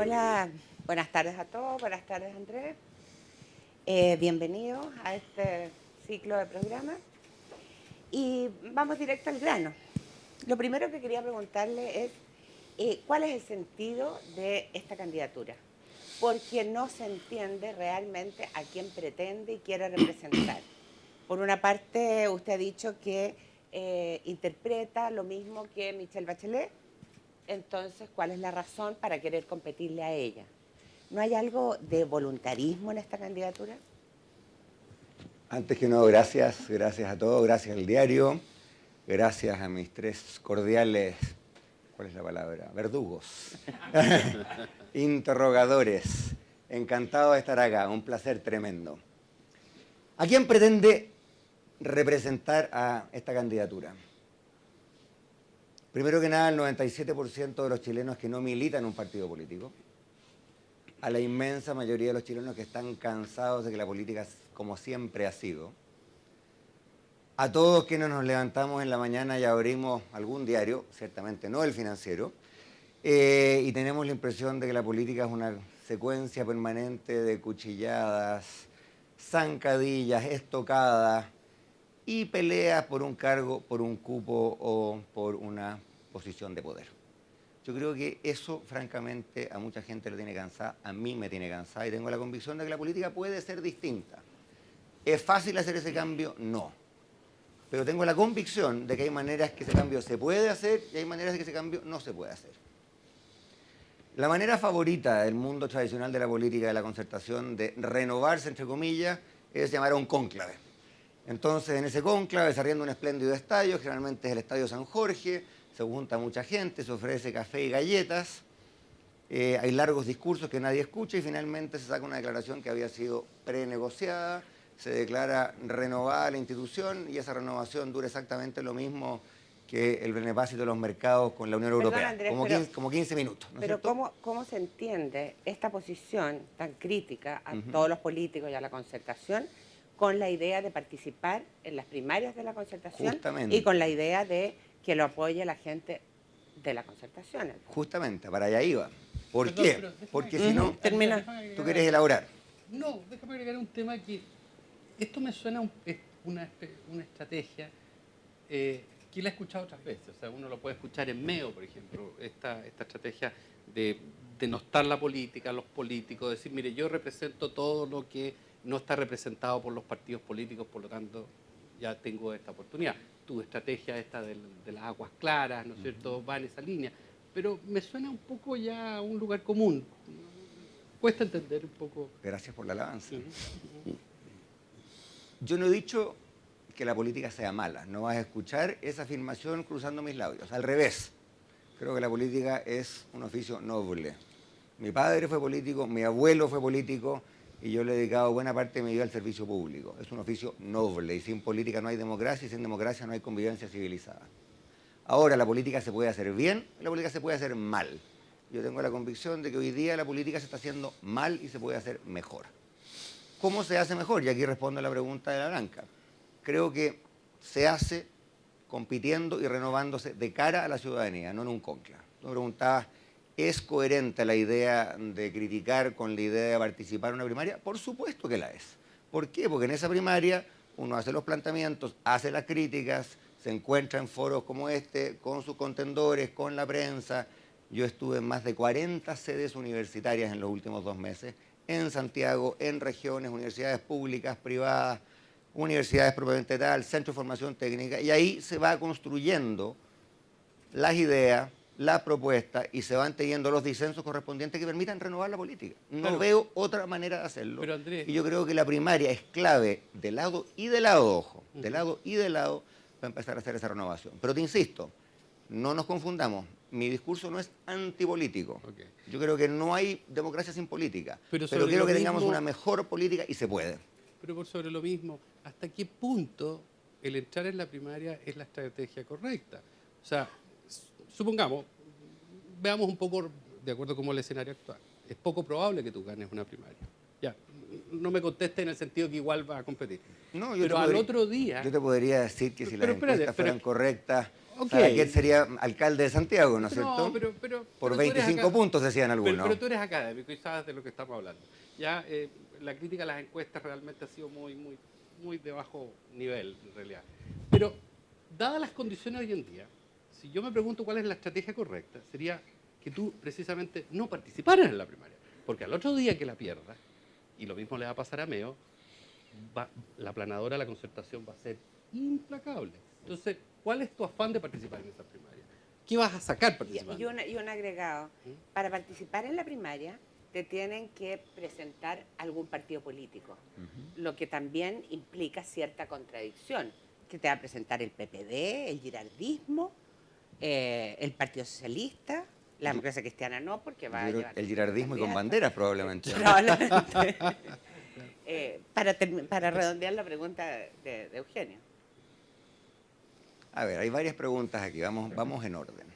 Hola, buenas tardes a todos, buenas tardes Andrés. Bienvenidos a este ciclo de programa y vamos directo al grano. Lo primero que quería preguntarle es ¿cuál es el sentido de esta candidatura? Porque no se entiende realmente a quién pretende y quiere representar. Por una parte, usted ha dicho que interpreta lo mismo que Michelle Bachelet. Entonces, ¿cuál es la razón para querer competirle a ella? ¿No hay algo de voluntarismo en esta candidatura? Antes que nada, gracias a todos, gracias al diario, gracias a mis tres cordiales, ¿cuál es la palabra? Verdugos, interrogadores. Encantado de estar acá, un placer tremendo. ¿A quién pretende representar a esta candidatura? Primero que nada, el 97% de los chilenos que no militan en un partido político, a la inmensa mayoría de los chilenos que están cansados de que la política, como siempre ha sido, a todos quienes nos levantamos en la mañana y abrimos algún diario, ciertamente no el Financiero, y tenemos la impresión de que la política es una secuencia permanente de cuchilladas, zancadillas, estocadas y peleas por un cargo, por un cupo o por una posición de poder. Yo creo que eso, francamente, a mucha gente le tiene cansada, a mí me tiene cansada y tengo la convicción de que la política puede ser distinta. ¿Es fácil hacer ese cambio? No. Pero tengo la convicción de que hay maneras que ese cambio se puede hacer y hay maneras de que ese cambio no se puede hacer. La manera favorita del mundo tradicional de la política, de la concertación, de renovarse, entre comillas, es llamar a un cónclave. Entonces, en ese cónclave se arrienda un espléndido estadio, generalmente es el Estadio San Jorge, se junta mucha gente, se ofrece café y galletas, hay largos discursos que nadie escucha y finalmente se saca una declaración que había sido prenegociada, se declara renovada la institución y esa renovación dura exactamente lo mismo que el beneplácito de los mercados con la Unión Europea, Andrés, como 15 minutos. ¿No es pero cierto? ¿cómo se entiende esta posición tan crítica a todos los políticos y a la concertación con la idea de participar en las primarias de la concertación y con la idea de que lo apoye la gente de la concertación? Justamente, para allá iba. ¿Por qué? Porque si no, tú quieres elaborar. No, déjame agregar un tema que esto me suena una estrategia que la he escuchado otras veces. O sea, uno lo puede escuchar en Meo, por ejemplo, esta estrategia de denostar la política, los políticos, decir, mire, yo represento todo lo que no está representado por los partidos políticos, por lo tanto, ya tengo esta oportunidad. Tu estrategia esta de las aguas claras, ¿no es cierto?, va en esa línea. Pero me suena un poco ya a un lugar común. Cuesta entender un poco. Gracias por la alabanza. Yo no he dicho que la política sea mala. No vas a escuchar esa afirmación cruzando mis labios. Al revés. Creo que la política es un oficio noble. Mi padre fue político, mi abuelo fue político y yo le he dedicado buena parte de mi vida al servicio público. Es un oficio noble y sin política no hay democracia y sin democracia no hay convivencia civilizada. Ahora, la política se puede hacer bien y la política se puede hacer mal. Yo tengo la convicción de que hoy día la política se está haciendo mal y se puede hacer mejor. ¿Cómo se hace mejor? Y aquí respondo a la pregunta de la Blanca. Creo que se hace compitiendo y renovándose de cara a la ciudadanía, no en un cónclave. Tú me preguntabas, ¿es coherente la idea de criticar con la idea de participar en una primaria? Por supuesto que la es. ¿Por qué? Porque en esa primaria uno hace los planteamientos, hace las críticas, se encuentra en foros como este, con sus contendores, con la prensa. Yo estuve en más de 40 sedes universitarias en los últimos 2 meses, en Santiago, en regiones, universidades públicas, privadas, universidades propiamente tal, centros de formación técnica, y ahí se va construyendo las ideas, las propuestas, y se van teniendo los disensos correspondientes que permitan renovar la política. No veo otra manera de hacerlo. Pero Andrés, y yo creo que la primaria es clave de lado y de lado, ojo, de lado y de lado, para empezar a hacer esa renovación. Pero te insisto, no nos confundamos. Mi discurso no es antipolítico. Okay. Yo creo que no hay democracia sin política. Pero sobre quiero que mismo, tengamos una mejor política y se puede. Pero por sobre lo mismo, ¿hasta qué punto el entrar en la primaria es la estrategia correcta? O sea, supongamos, veamos un poco de acuerdo con el escenario actual. Es poco probable que tú ganes una primaria. Ya, no me contestes en el sentido que igual vas a competir. No, pero al otro día... Yo te podría decir que si las encuestas fueran correctas, Ok. Saraquet sería alcalde de Santiago, ¿no es cierto? No, pero Por tú eres 25 puntos decían algunos. pero tú eres académico y sabes de lo que estamos hablando. Ya la crítica a las encuestas realmente ha sido muy de bajo nivel, en realidad. Pero, dadas las condiciones hoy en día, si yo me pregunto cuál es la estrategia correcta, sería que tú precisamente no participaras en la primaria. Porque al otro día que la pierdas, y lo mismo le va a pasar a Meo, la aplanadora, la concertación va a ser implacable. Entonces, ¿cuál es tu afán de participar en esa primaria? ¿Qué vas a sacar participando? Y un agregado. Para participar en la primaria te tienen que presentar algún partido político, lo que también implica cierta contradicción, que te va a presentar el PPD, el girardismo, el Partido Socialista, la democracia cristiana no, porque va Yo a creo llevar el girardismo y con candidata. banderas probablemente. Probablemente. Para redondear la pregunta de Eugenio. A ver, hay varias preguntas aquí, vamos en orden.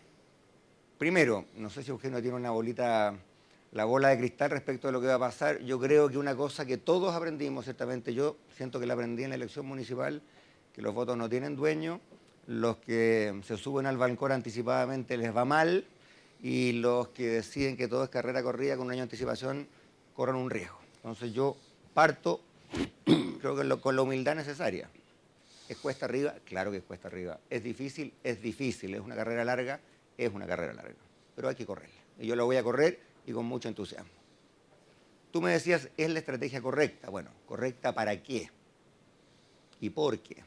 Primero, no sé si Eugenio tiene una bolita, la bola de cristal respecto de lo que va a pasar. Yo creo que una cosa que todos aprendimos, ciertamente yo siento que la aprendí en la elección municipal, que los votos no tienen dueño, los que se suben al balcón anticipadamente les va mal y los que deciden que todo es carrera corrida con un año de anticipación corren un riesgo. Entonces yo parto, creo que con la humildad necesaria. ¿Es cuesta arriba? Claro que es cuesta arriba. ¿Es difícil? Es difícil. ¿Es una carrera larga? Es una carrera larga. Pero hay que correrla. Y yo la voy a correr y con mucho entusiasmo. Tú me decías, ¿es la estrategia correcta? Bueno, ¿correcta para qué? ¿Y por qué?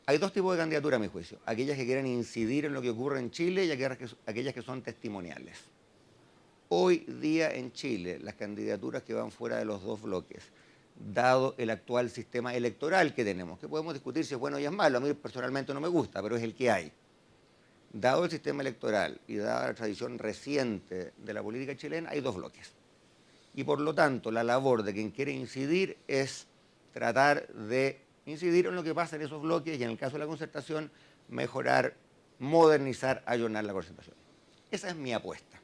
Hay dos tipos de candidatura, a mi juicio. Aquellas que quieren incidir en lo que ocurre en Chile y aquellas que son testimoniales. Hoy día en Chile, las candidaturas que van fuera de los dos bloques, dado el actual sistema electoral que tenemos, que podemos discutir si es bueno o es malo, a mí personalmente no me gusta, pero es el que hay. Dado el sistema electoral y dada la tradición reciente de la política chilena, hay dos bloques. Y por lo tanto, la labor de quien quiere incidir es tratar de incidir en lo que pasa en esos bloques y en el caso de la concertación, mejorar, modernizar, ayornar la concertación. Esa es mi apuesta.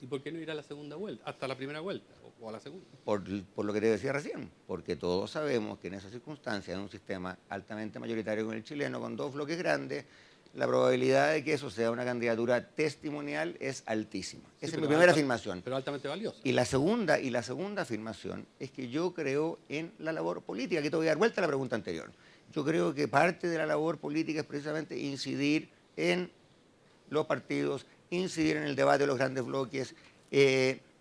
¿Y por qué no ir a la segunda vuelta, hasta la primera vuelta o a la segunda? Por lo que te decía recién, porque todos sabemos que en esas circunstancias, en un sistema altamente mayoritario como el chileno, con dos bloques grandes, la probabilidad de que eso sea una candidatura testimonial es altísima. Sí, Esa es mi primera alta, afirmación. pero altamente valiosa. Y la segunda afirmación es que yo creo en la labor política, que te voy a dar vuelta a la pregunta anterior. Yo creo que parte de la labor política es precisamente incidir en los partidos, incidir en el debate de los grandes bloques,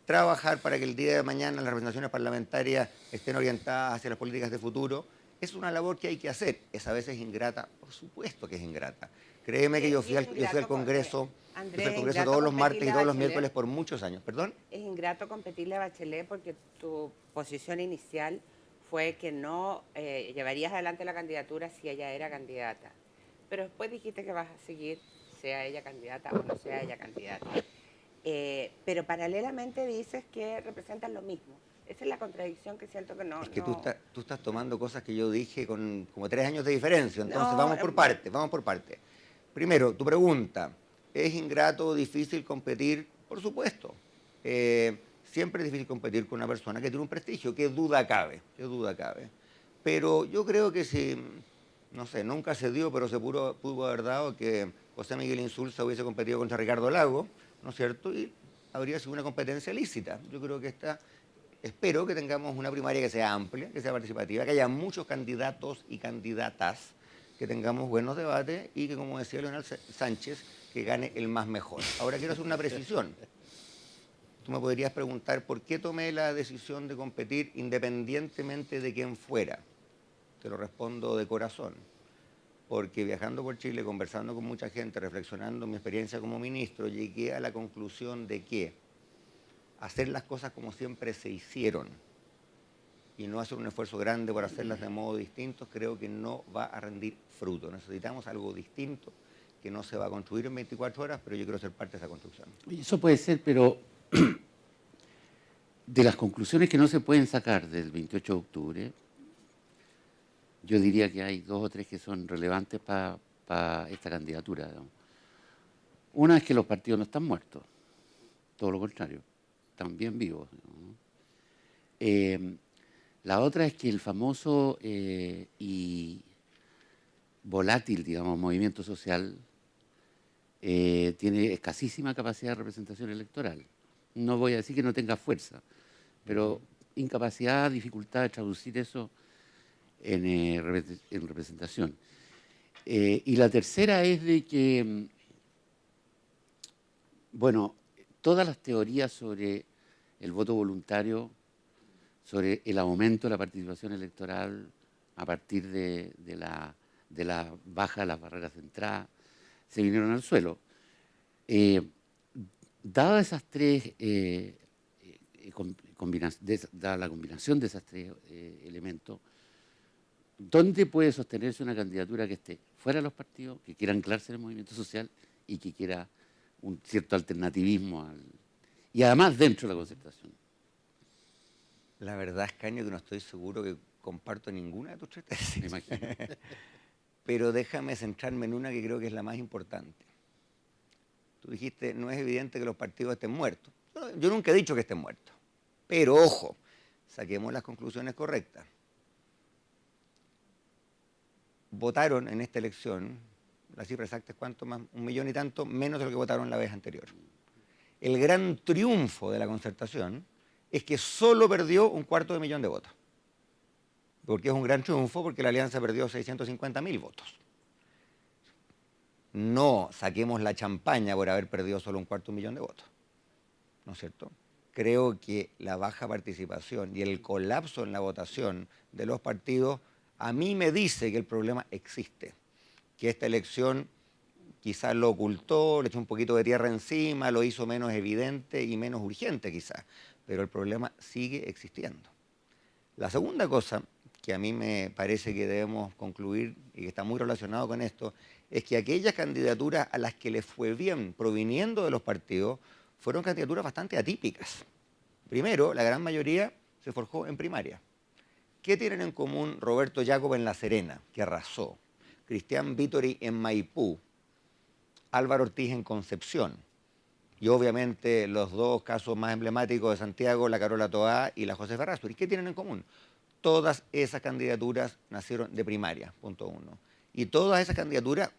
trabajar para que el día de mañana las representaciones parlamentarias estén orientadas hacia las políticas de futuro. Es una labor que hay que hacer. Es a veces ingrata, por supuesto que es ingrata. Créeme que yo fui al Congreso, todos los martes y todos los miércoles por muchos años. ¿Perdón? Es ingrato competirle a Bachelet porque tu posición inicial fue que no llevarías adelante la candidatura si ella era candidata. Pero después dijiste que vas a seguir, sea ella candidata o no sea ella candidata. Pero paralelamente dices que representan lo mismo. Esa es la contradicción que siento que no... Es que no... tú estás tomando cosas que yo dije con como 3 años de diferencia. Entonces No, vamos por partes. Primero, tu pregunta. ¿Es ingrato o difícil competir? Por supuesto. Siempre es difícil competir con una persona que tiene un prestigio. Qué duda cabe. Pero yo creo que si, no sé, nunca se dio, pero se pudo haber dado que José Miguel Insulza hubiese competido contra Ricardo Lago, ¿no es cierto? Y habría sido una competencia lícita. Yo creo que espero que tengamos una primaria que sea amplia, que sea participativa, que haya muchos candidatos y candidatas, que tengamos buenos debates y que, como decía Leonel Sánchez, que gane el más mejor. Ahora quiero hacer una precisión. Tú me podrías preguntar por qué tomé la decisión de competir independientemente de quién fuera. Te lo respondo de corazón. Porque viajando por Chile, conversando con mucha gente, reflexionando en mi experiencia como ministro, llegué a la conclusión de que hacer las cosas como siempre se hicieron y no hacer un esfuerzo grande por hacerlas de modo distinto, creo que no va a rendir fruto. Necesitamos algo distinto que no se va a construir en 24 horas, pero yo quiero ser parte de esa construcción. Eso puede ser, pero de las conclusiones que no se pueden sacar del 28 de octubre, yo diría que hay 2 o 3 que son relevantes para esta candidatura, digamos. Una es que los partidos no están muertos, todo lo contrario, están bien vivos, ¿no? La otra es que el famoso y volátil, digamos, movimiento social, tiene escasísima capacidad de representación electoral. No voy a decir que no tenga fuerza, pero incapacidad, dificultad de traducir eso en representación. Y la tercera es de que, bueno, todas las teorías sobre el voto voluntario, sobre el aumento de la participación electoral a partir de la baja de las barreras de entrada, se vinieron al suelo. Dada esas tres dada la combinación de esos tres elementos, ¿dónde puede sostenerse una candidatura que esté fuera de los partidos, que quiera anclarse en el movimiento social y que quiera un cierto alternativismo y además dentro de la concertación? La verdad, Escaño, que no estoy seguro que comparto ninguna de tus tres tesis. Me imagino. Pero déjame centrarme en una que creo que es la más importante. Tú dijiste, no es evidente que los partidos estén muertos. Yo nunca he dicho que estén muertos. Pero ojo, saquemos las conclusiones correctas. Votaron en esta elección, la cifra exacta es cuánto más, 1 millón y tanto, menos de lo que votaron la vez anterior. El gran triunfo de la concertación es que solo perdió 250.000 de votos. Porque es un gran triunfo, porque la alianza perdió 650.000 votos. No saquemos la champaña por haber perdido solo 250.000 de votos. ¿No es cierto? Creo que la baja participación y el colapso en la votación de los partidos a mí me dice que el problema existe, que esta elección quizás lo ocultó, le echó un poquito de tierra encima, lo hizo menos evidente y menos urgente quizás, pero el problema sigue existiendo. La segunda cosa que a mí me parece que debemos concluir y que está muy relacionado con esto, es que aquellas candidaturas a las que les fue bien proviniendo de los partidos fueron candidaturas bastante atípicas. Primero, la gran mayoría se forjó en primaria. ¿Qué tienen en común Roberto Jacob en La Serena, que arrasó? Cristian Vittori en Maipú, Álvaro Ortiz en Concepción, y obviamente los dos casos más emblemáticos de Santiago, la Carola Toá y la Josefa Errázuriz. ¿Qué tienen en común? Todas esas candidaturas nacieron de primaria, punto uno. Y todas esas candidaturas,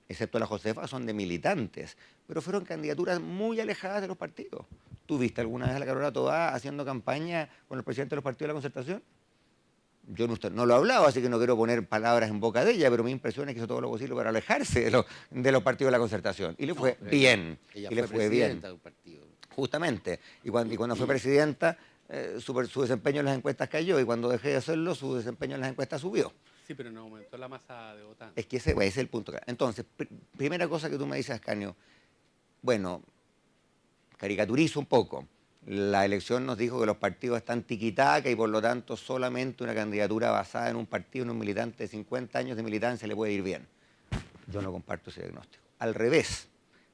excepto la Josefa, son de militantes, pero fueron candidaturas muy alejadas de los partidos. ¿Tú viste alguna vez a la Carola Toá haciendo campaña con los presidentes de los partidos de la Concertación? Yo no lo he hablado, así que no quiero poner palabras en boca de ella, pero mi impresión es que hizo todo lo posible para alejarse de los partidos de la Concertación. Y le fue bien. Ella y le fue bien. de un partido. Justamente. Y cuando fue presidenta, su desempeño en las encuestas cayó, y cuando dejé de hacerlo, su desempeño en las encuestas subió. Sí, pero no aumentó la masa de votantes. Es que ese es el punto. Entonces, primera cosa que tú me dices, Ascanio, bueno, caricaturizo un poco. La elección nos dijo que los partidos están tiquitaca y por lo tanto solamente una candidatura basada en un partido, en un militante de 50 años de militancia le puede ir bien. Yo no comparto ese diagnóstico. Al revés,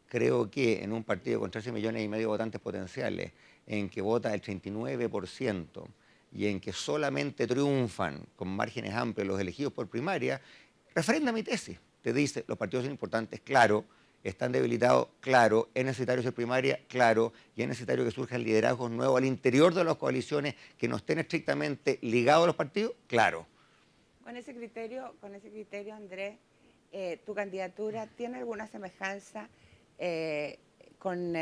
creo que en un partido con 13,5 millones de votantes potenciales, en que vota el 39% y en que solamente triunfan con márgenes amplios los elegidos por primaria, refrenda mi tesis. Te dice, los partidos son importantes, claro, están debilitados, claro, es necesario ser primaria, claro, y es necesario que surjan liderazgos nuevos al interior de las coaliciones que no estén estrictamente ligados a los partidos, claro. Con ese criterio, Andrés, ¿tu candidatura tiene alguna semejanza con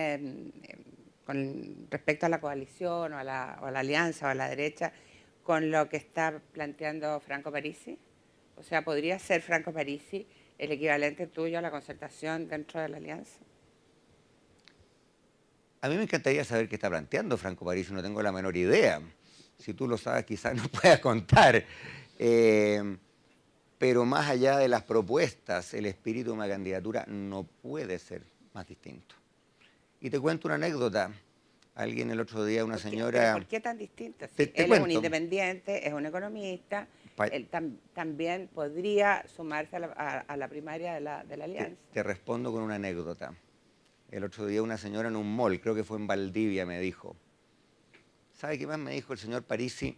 respecto a la coalición o a la alianza o a la derecha con lo que está planteando Franco Parisi? O sea, ¿podría ser Franco Parisi el equivalente tuyo a la concertación dentro de la alianza? A mí me encantaría saber qué está planteando Franco Parisi, no tengo la menor idea. Si tú lo sabes, quizás nos puedas contar. Pero más allá de las propuestas, el espíritu de una candidatura no puede ser más distinto. Y te cuento una anécdota. Alguien el otro día, una señora... ¿Por qué tan distinta? Te Él cuento. es un independiente, es un economista, él también podría sumarse a la primaria de la alianza. Te respondo con una anécdota. El otro día una señora en un mall, creo que fue en Valdivia, me dijo, ¿sabe qué más me dijo el señor Parisi?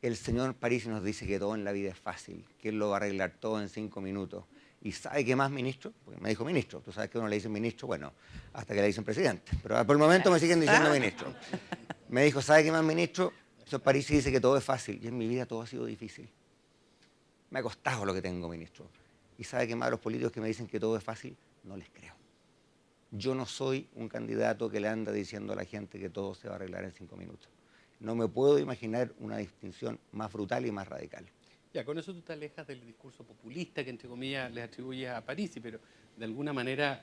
El señor Parisi nos dice que todo en la vida es fácil, que él lo va a arreglar todo en 5 minutos. ¿Y sabe qué más, ministro? Porque me dijo ministro. Tú sabes que uno le dice ministro, bueno, hasta que le dicen presidente. Pero por el momento me siguen diciendo ministro. Me dijo, ¿sabe qué más, ministro? El señor Parisi dice que todo es fácil. Y en mi vida todo ha sido difícil. Me ha costado lo que tengo, ministro. Y sabe que más a los políticos que me dicen que todo es fácil, no les creo. Yo no soy un candidato que le anda diciendo a la gente que todo se va a arreglar en 5 minutos. No me puedo imaginar una distinción más brutal y más radical. Ya, con eso tú te alejas del discurso populista que, entre comillas, les atribuyes a Parisi, pero de alguna manera,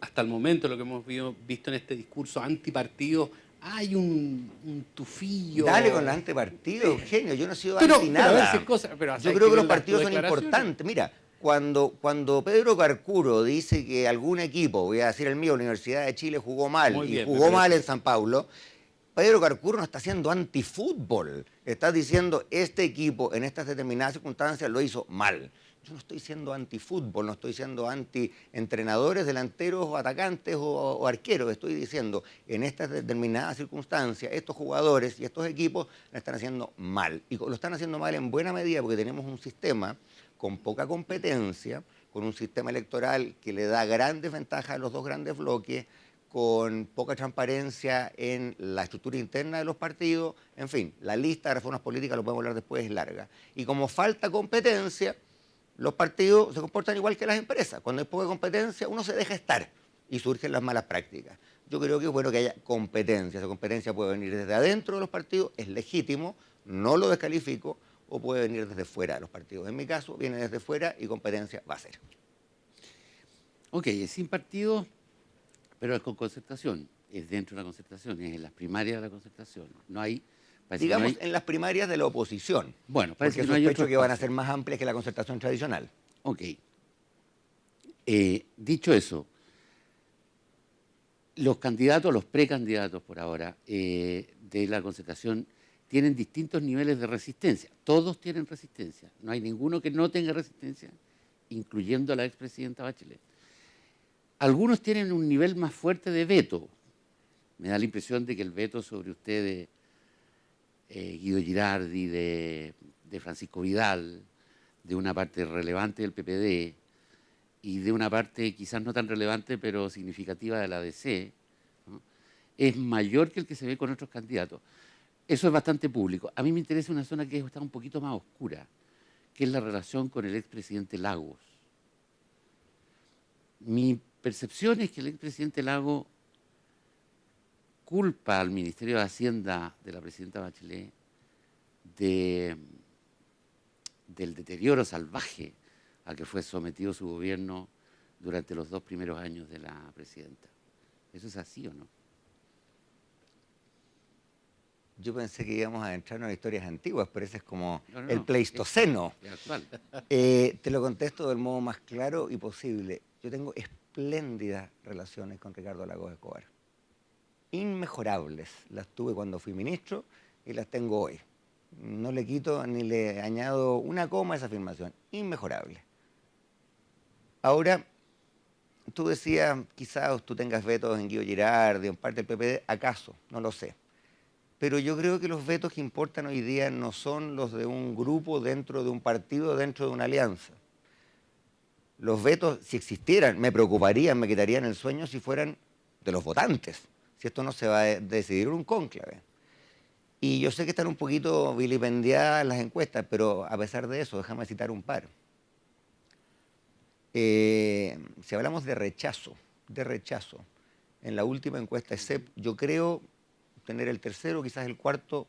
hasta el momento, lo que hemos visto en este discurso antipartido, hay un tufillo. Dale con los antipartidos, Eugenio. Yo no he sido Pero, anti nada. a ver si es cosa, pero Yo creo que los partidos son importantes. Mira, cuando Pedro Carcuro dice que algún equipo, voy a decir el mío, la Universidad de Chile jugó mal Muy bien, jugó mal en San Paulo, Pedro Carcuro no está haciendo antifútbol. Está diciendo este equipo en estas determinadas circunstancias lo hizo mal. Yo no estoy siendo antifútbol, no estoy siendo anti-entrenadores, delanteros o atacantes o arqueros. Estoy diciendo, en estas determinadas circunstancias, estos jugadores y estos equipos lo están haciendo mal. Y lo están haciendo mal en buena medida porque tenemos un sistema con poca competencia, con un sistema electoral que le da grandes ventajas a los dos grandes bloques, con poca transparencia en la estructura interna de los partidos. En fin, la lista de reformas políticas, lo podemos hablar después, es larga. Y como falta competencia, los partidos se comportan igual que las empresas. Cuando hay poca competencia, uno se deja estar y surgen las malas prácticas. Yo creo que es bueno que haya competencia. Esa competencia puede venir desde adentro de los partidos, es legítimo, no lo descalifico, o puede venir desde fuera de los partidos. En mi caso, viene desde fuera y competencia va a ser. Ok, es sin partido, pero es con concertación. Es dentro de la concertación, es en las primarias de la concertación. No hay... Digamos, en las primarias de la oposición. Bueno, parece porque que no hay sospecho otro que van a espacio. ser más amplias que la concertación tradicional. Ok. Dicho eso, los candidatos, los precandidatos por ahora, de la concertación tienen distintos niveles de resistencia. Todos tienen resistencia. No hay ninguno que no tenga resistencia, incluyendo a la expresidenta Bachelet. Algunos tienen un nivel más fuerte de veto. Me da la impresión de que el veto sobre ustedes, Guido Girardi, de Francisco Vidal, de una parte relevante del PPD y de una parte quizás no tan relevante pero significativa de la DC, ¿no?, es mayor que el que se ve con otros candidatos. Eso es bastante público. A mí me interesa una zona que está un poquito más oscura, que es la relación con el expresidente Lagos. Mi percepción es que el expresidente Lagos culpa al Ministerio de Hacienda de la presidenta Bachelet del deterioro salvaje a que fue sometido su gobierno durante los 2 primeros años de la presidenta. ¿Eso es así o no? Yo pensé que íbamos a entrar en historias antiguas, pero ese es como No, el Pleistoceno. Es actual. Te lo contesto del modo más claro y posible. Yo tengo espléndidas relaciones con Ricardo Lagos Escobar. Inmejorables. Las tuve cuando fui ministro y las tengo hoy. No le quito ni le añado una coma a esa afirmación. Inmejorable. Ahora, tú decías, quizás tú tengas vetos en Guido Girardi, en parte del PPD, ¿acaso? No lo sé. Pero yo creo que los vetos que importan hoy día no son los de un grupo dentro de un partido, dentro de una alianza. Los vetos, si existieran, me preocuparían, me quitarían el sueño si fueran de los votantes, si esto no se va a decidir en un cónclave. Y yo sé que están un poquito vilipendiadas las encuestas, pero a pesar de eso, déjame citar un par. Si hablamos de rechazo, en la última encuesta de CEP, yo creo tener el tercero, quizás el cuarto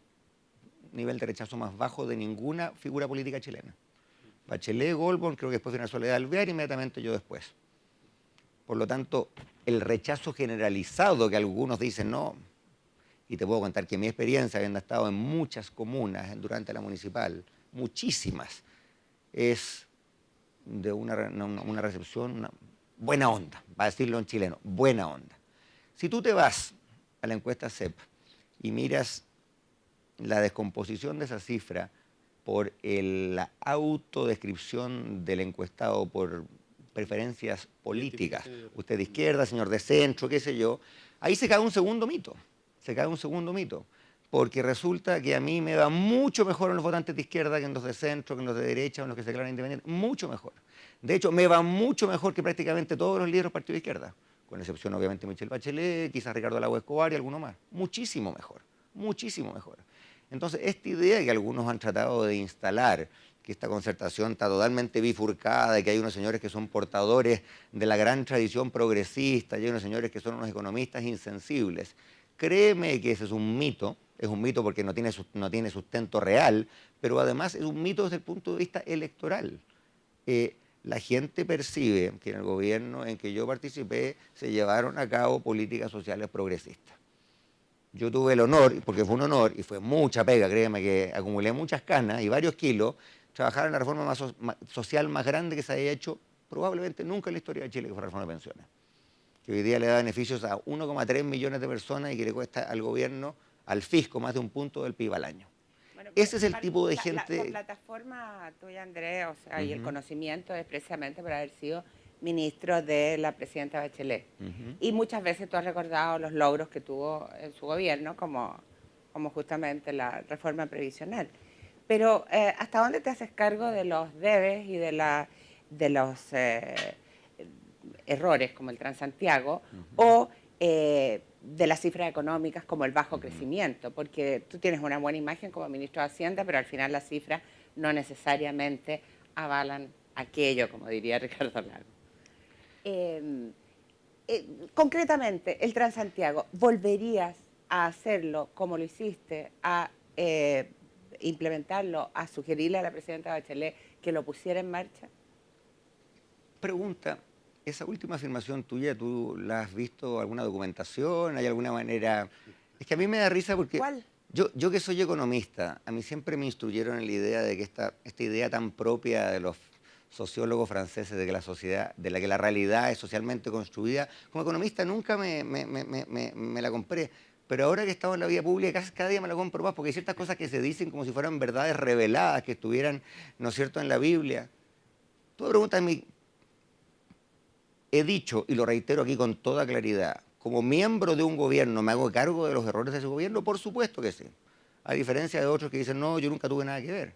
nivel de rechazo más bajo de ninguna figura política chilena. Bachelet, Goldborn, creo que después viene Soledad Alvear, inmediatamente yo después. Por lo tanto, el rechazo generalizado que algunos dicen no, y te puedo contar que mi experiencia, habiendo estado en muchas comunas durante la municipal, muchísimas, es de una recepción, una buena onda, para decirlo en chileno, buena onda. Si tú te vas a la encuesta CEP y miras la descomposición de esa cifra por la autodescripción del encuestado por preferencias políticas, usted de izquierda, señor de centro, qué sé yo, ahí se cae un segundo mito, porque resulta que a mí me va mucho mejor en los votantes de izquierda que en los de centro, que en los de derecha, o en los que se declaran independientes, mucho mejor. De hecho, me va mucho mejor que prácticamente todos los líderes del partido de izquierda, con excepción obviamente de Michelle Bachelet, quizás Ricardo Lagos Escobar y alguno más. Muchísimo mejor, muchísimo mejor. Entonces, esta idea que algunos han tratado de instalar, que esta concertación está totalmente bifurcada, de que hay unos señores que son portadores de la gran tradición progresista y hay unos señores que son unos economistas insensibles. Créeme que ese es un mito porque no tiene sustento real, pero además es un mito desde el punto de vista electoral. La gente percibe que en el gobierno en que yo participé se llevaron a cabo políticas sociales progresistas. Yo tuve el honor, porque fue un honor y fue mucha pega, créeme que acumulé muchas canas y varios kilos, trabajar en la reforma social más grande que se haya hecho probablemente nunca en la historia de Chile, que fue la reforma de pensiones, que hoy día le da beneficios a 1,3 millones de personas y que le cuesta al gobierno, al fisco, más de un punto del PIB al año. Bueno, Ese es el tipo de la gente... plataforma tuya, Andrés, o sea, y el conocimiento es precisamente por haber sido ministro de la presidenta Bachelet. Y muchas veces tú has recordado los logros que tuvo en su gobierno, como justamente la reforma previsional. Pero ¿hasta dónde te haces cargo de los debes y de los errores como el Transantiago o de las cifras económicas como el bajo crecimiento? Porque tú tienes una buena imagen como ministro de Hacienda, pero al final las cifras no necesariamente avalan aquello, como diría Ricardo Lago. Concretamente, el Transantiago, ¿volverías a hacerlo como lo hiciste, a implementarlo, a sugerirle a la presidenta Bachelet que lo pusiera en marcha? Pregunta, esa última afirmación tuya, ¿tú la has visto alguna documentación? ¿Hay alguna manera? Es que a mí me da risa porque... ¿Cuál? Yo que soy economista, a mí siempre me instruyeron en la idea de que esta idea tan propia de los sociólogos franceses de que la sociedad, de la que la realidad es socialmente construida, como economista nunca me la compré. Pero ahora que estamos en la vida pública, cada día me la compro más, porque hay ciertas cosas que se dicen como si fueran verdades reveladas, que estuvieran, ¿no es cierto?, en la Biblia. Tú me preguntas a mí, he dicho, y lo reitero aquí con toda claridad, como miembro de un gobierno, ¿me hago cargo de los errores de ese gobierno? Por supuesto que sí. A diferencia de otros que dicen, no, yo nunca tuve nada que ver.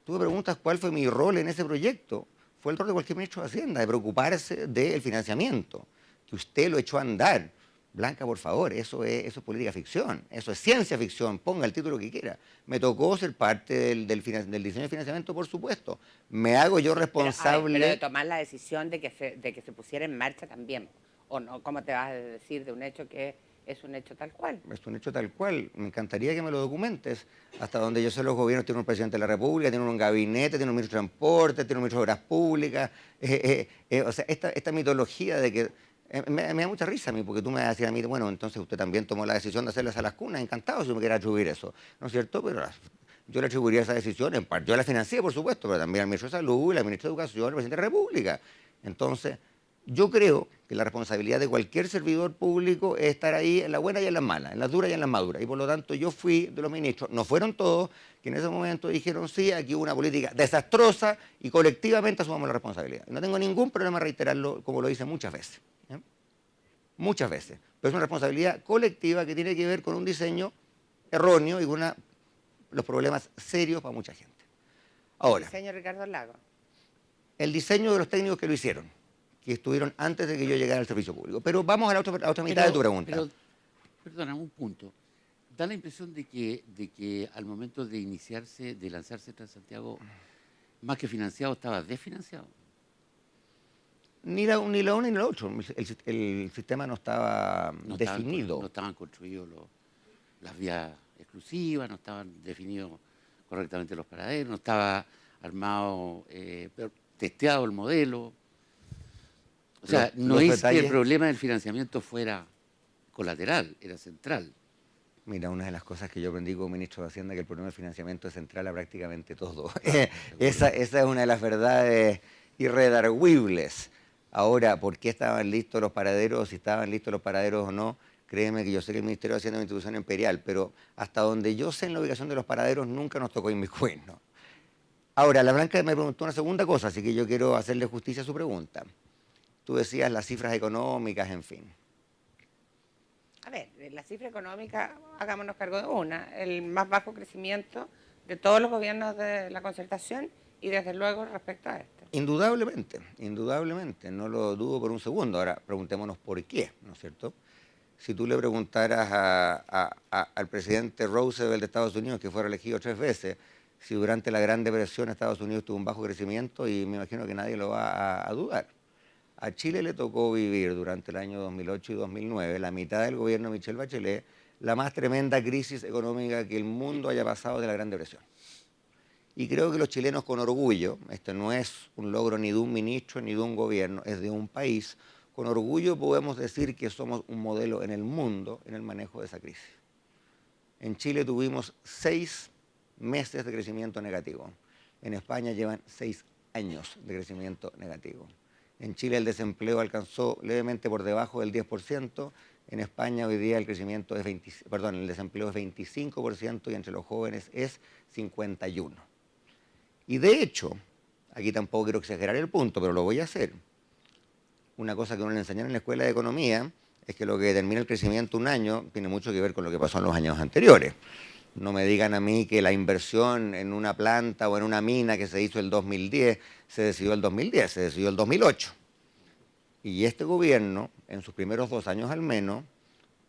Tú me preguntas cuál fue mi rol en ese proyecto. Fue el rol de cualquier ministro de Hacienda, de preocuparse del financiamiento, que usted lo echó a andar. Blanca, por favor, eso es política ficción, eso es ciencia ficción, ponga el título que quiera. Me tocó ser parte del diseño de financiamiento, por supuesto. Me hago yo responsable... Pero de tomar la decisión de que se pusiera en marcha también, ¿o no? ¿Cómo te vas a decir de un hecho que es un hecho tal cual? Es un hecho tal cual. Me encantaría que me lo documentes. Hasta donde yo sé, los gobiernos tienen un presidente de la República, tienen un gabinete, tienen un ministro de Transporte, tienen un ministro de Obras Públicas. O sea, esta mitología de que... me da mucha risa a mí, porque tú me vas a decir a mí, bueno, entonces usted también tomó la decisión de hacerlas a las cunas, encantado si me quiere atribuir eso, ¿no es cierto? Pero yo le atribuiría esa decisión, en parte yo la financié, por supuesto, pero también al ministro de Salud, al ministro de Educación, al presidente de la República. Entonces, yo creo que la responsabilidad de cualquier servidor público es estar ahí en las buenas y en las malas, en las duras y en las maduras. Y por lo tanto yo fui de los ministros, no fueron todos, que en ese momento dijeron sí, aquí hubo una política desastrosa y colectivamente asumamos la responsabilidad. No tengo ningún problema en reiterarlo, como lo hice muchas veces. ¿Eh? Muchas veces. Pero es una responsabilidad colectiva que tiene que ver con un diseño erróneo y con los problemas serios para mucha gente. Ahora, Señor Ricardo Lago. el diseño de los técnicos que lo hicieron, que estuvieron antes de que yo llegara al servicio público. Pero vamos a la otra mitad de tu pregunta. Pero, perdona, un punto. Da la impresión de que al momento de lanzarse Transantiago, más que financiado, estaba desfinanciado. Ni la una ni la otra. El sistema no estaba definido. No estaban construidos las vías exclusivas, no estaban definidos correctamente los paraderos, no estaba armado, testeado el modelo. O sea, no es que el problema del financiamiento fuera colateral, era central. Mira, una de las cosas que yo aprendí como ministro de Hacienda, que el problema del financiamiento es central a prácticamente todo. Esa es una de las verdades irredarguibles. Ahora, ¿por qué estaban listos los paraderos? Si estaban listos los paraderos o no, créeme que yo sé que el Ministerio de Hacienda es una institución imperial, pero hasta donde yo sé en la ubicación de los paraderos nunca nos tocó inmiscuirnos. Ahora, la Blanca me preguntó una segunda cosa, así que yo quiero hacerle justicia a su pregunta. Tú decías las cifras económicas, en fin. A ver, la cifra económica, hagámonos cargo de una, el más bajo crecimiento de todos los gobiernos de la concertación y desde luego respecto a este. Indudablemente, indudablemente, no lo dudo por un segundo. Ahora, preguntémonos por qué, ¿no es cierto? Si tú le preguntaras al presidente Roosevelt de Estados Unidos, que fue reelegido 3 veces, si durante la Gran Depresión Estados Unidos tuvo un bajo crecimiento y me imagino que nadie lo va a dudar. A Chile le tocó vivir durante el año 2008 y 2009, la mitad del gobierno de Michelle Bachelet, la más tremenda crisis económica que el mundo haya pasado de la Gran Depresión. Y creo que los chilenos con orgullo, esto no es un logro ni de un ministro ni de un gobierno, es de un país, con orgullo podemos decir que somos un modelo en el mundo en el manejo de esa crisis. En Chile tuvimos 6 meses de crecimiento negativo. En España llevan 6 años de crecimiento negativo. En Chile el desempleo alcanzó levemente por debajo del 10%. En España hoy día el crecimiento es el desempleo es 25% y entre los jóvenes es 51%. Y de hecho, aquí tampoco quiero exagerar el punto, pero lo voy a hacer. Una cosa que uno le enseñaron en la escuela de economía es que lo que determina el crecimiento un año tiene mucho que ver con lo que pasó en los años anteriores. No me digan a mí que la inversión en una planta o en una mina que se hizo el 2010 se decidió el 2010, se decidió el 2008. Y este gobierno, en sus primeros 2 años al menos,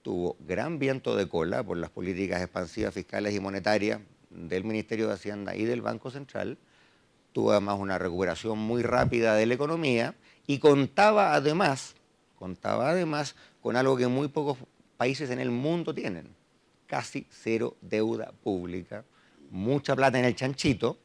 tuvo gran viento de cola por las políticas expansivas fiscales y monetarias del Ministerio de Hacienda y del Banco Central. Tuvo además una recuperación muy rápida de la economía y contaba además con algo que muy pocos países en el mundo tienen. Casi 0 deuda pública, mucha plata en el chanchito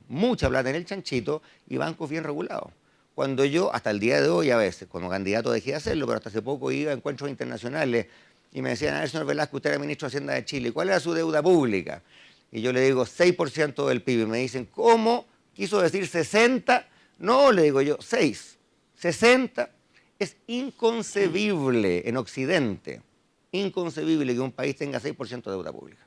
y bancos bien regulados. Cuando yo, hasta el día de hoy a veces, como candidato dejé de hacerlo, pero hasta hace poco iba a encuentros internacionales y me decían, a ver, señor Velasco, usted era ministro de Hacienda de Chile, ¿cuál era su deuda pública? Y yo le digo, 6% del PIB. Y me dicen, ¿cómo? ¿Quiso decir 60? No, le digo yo, 6. 60 es inconcebible en Occidente. Inconcebible que un país tenga 6% de deuda pública.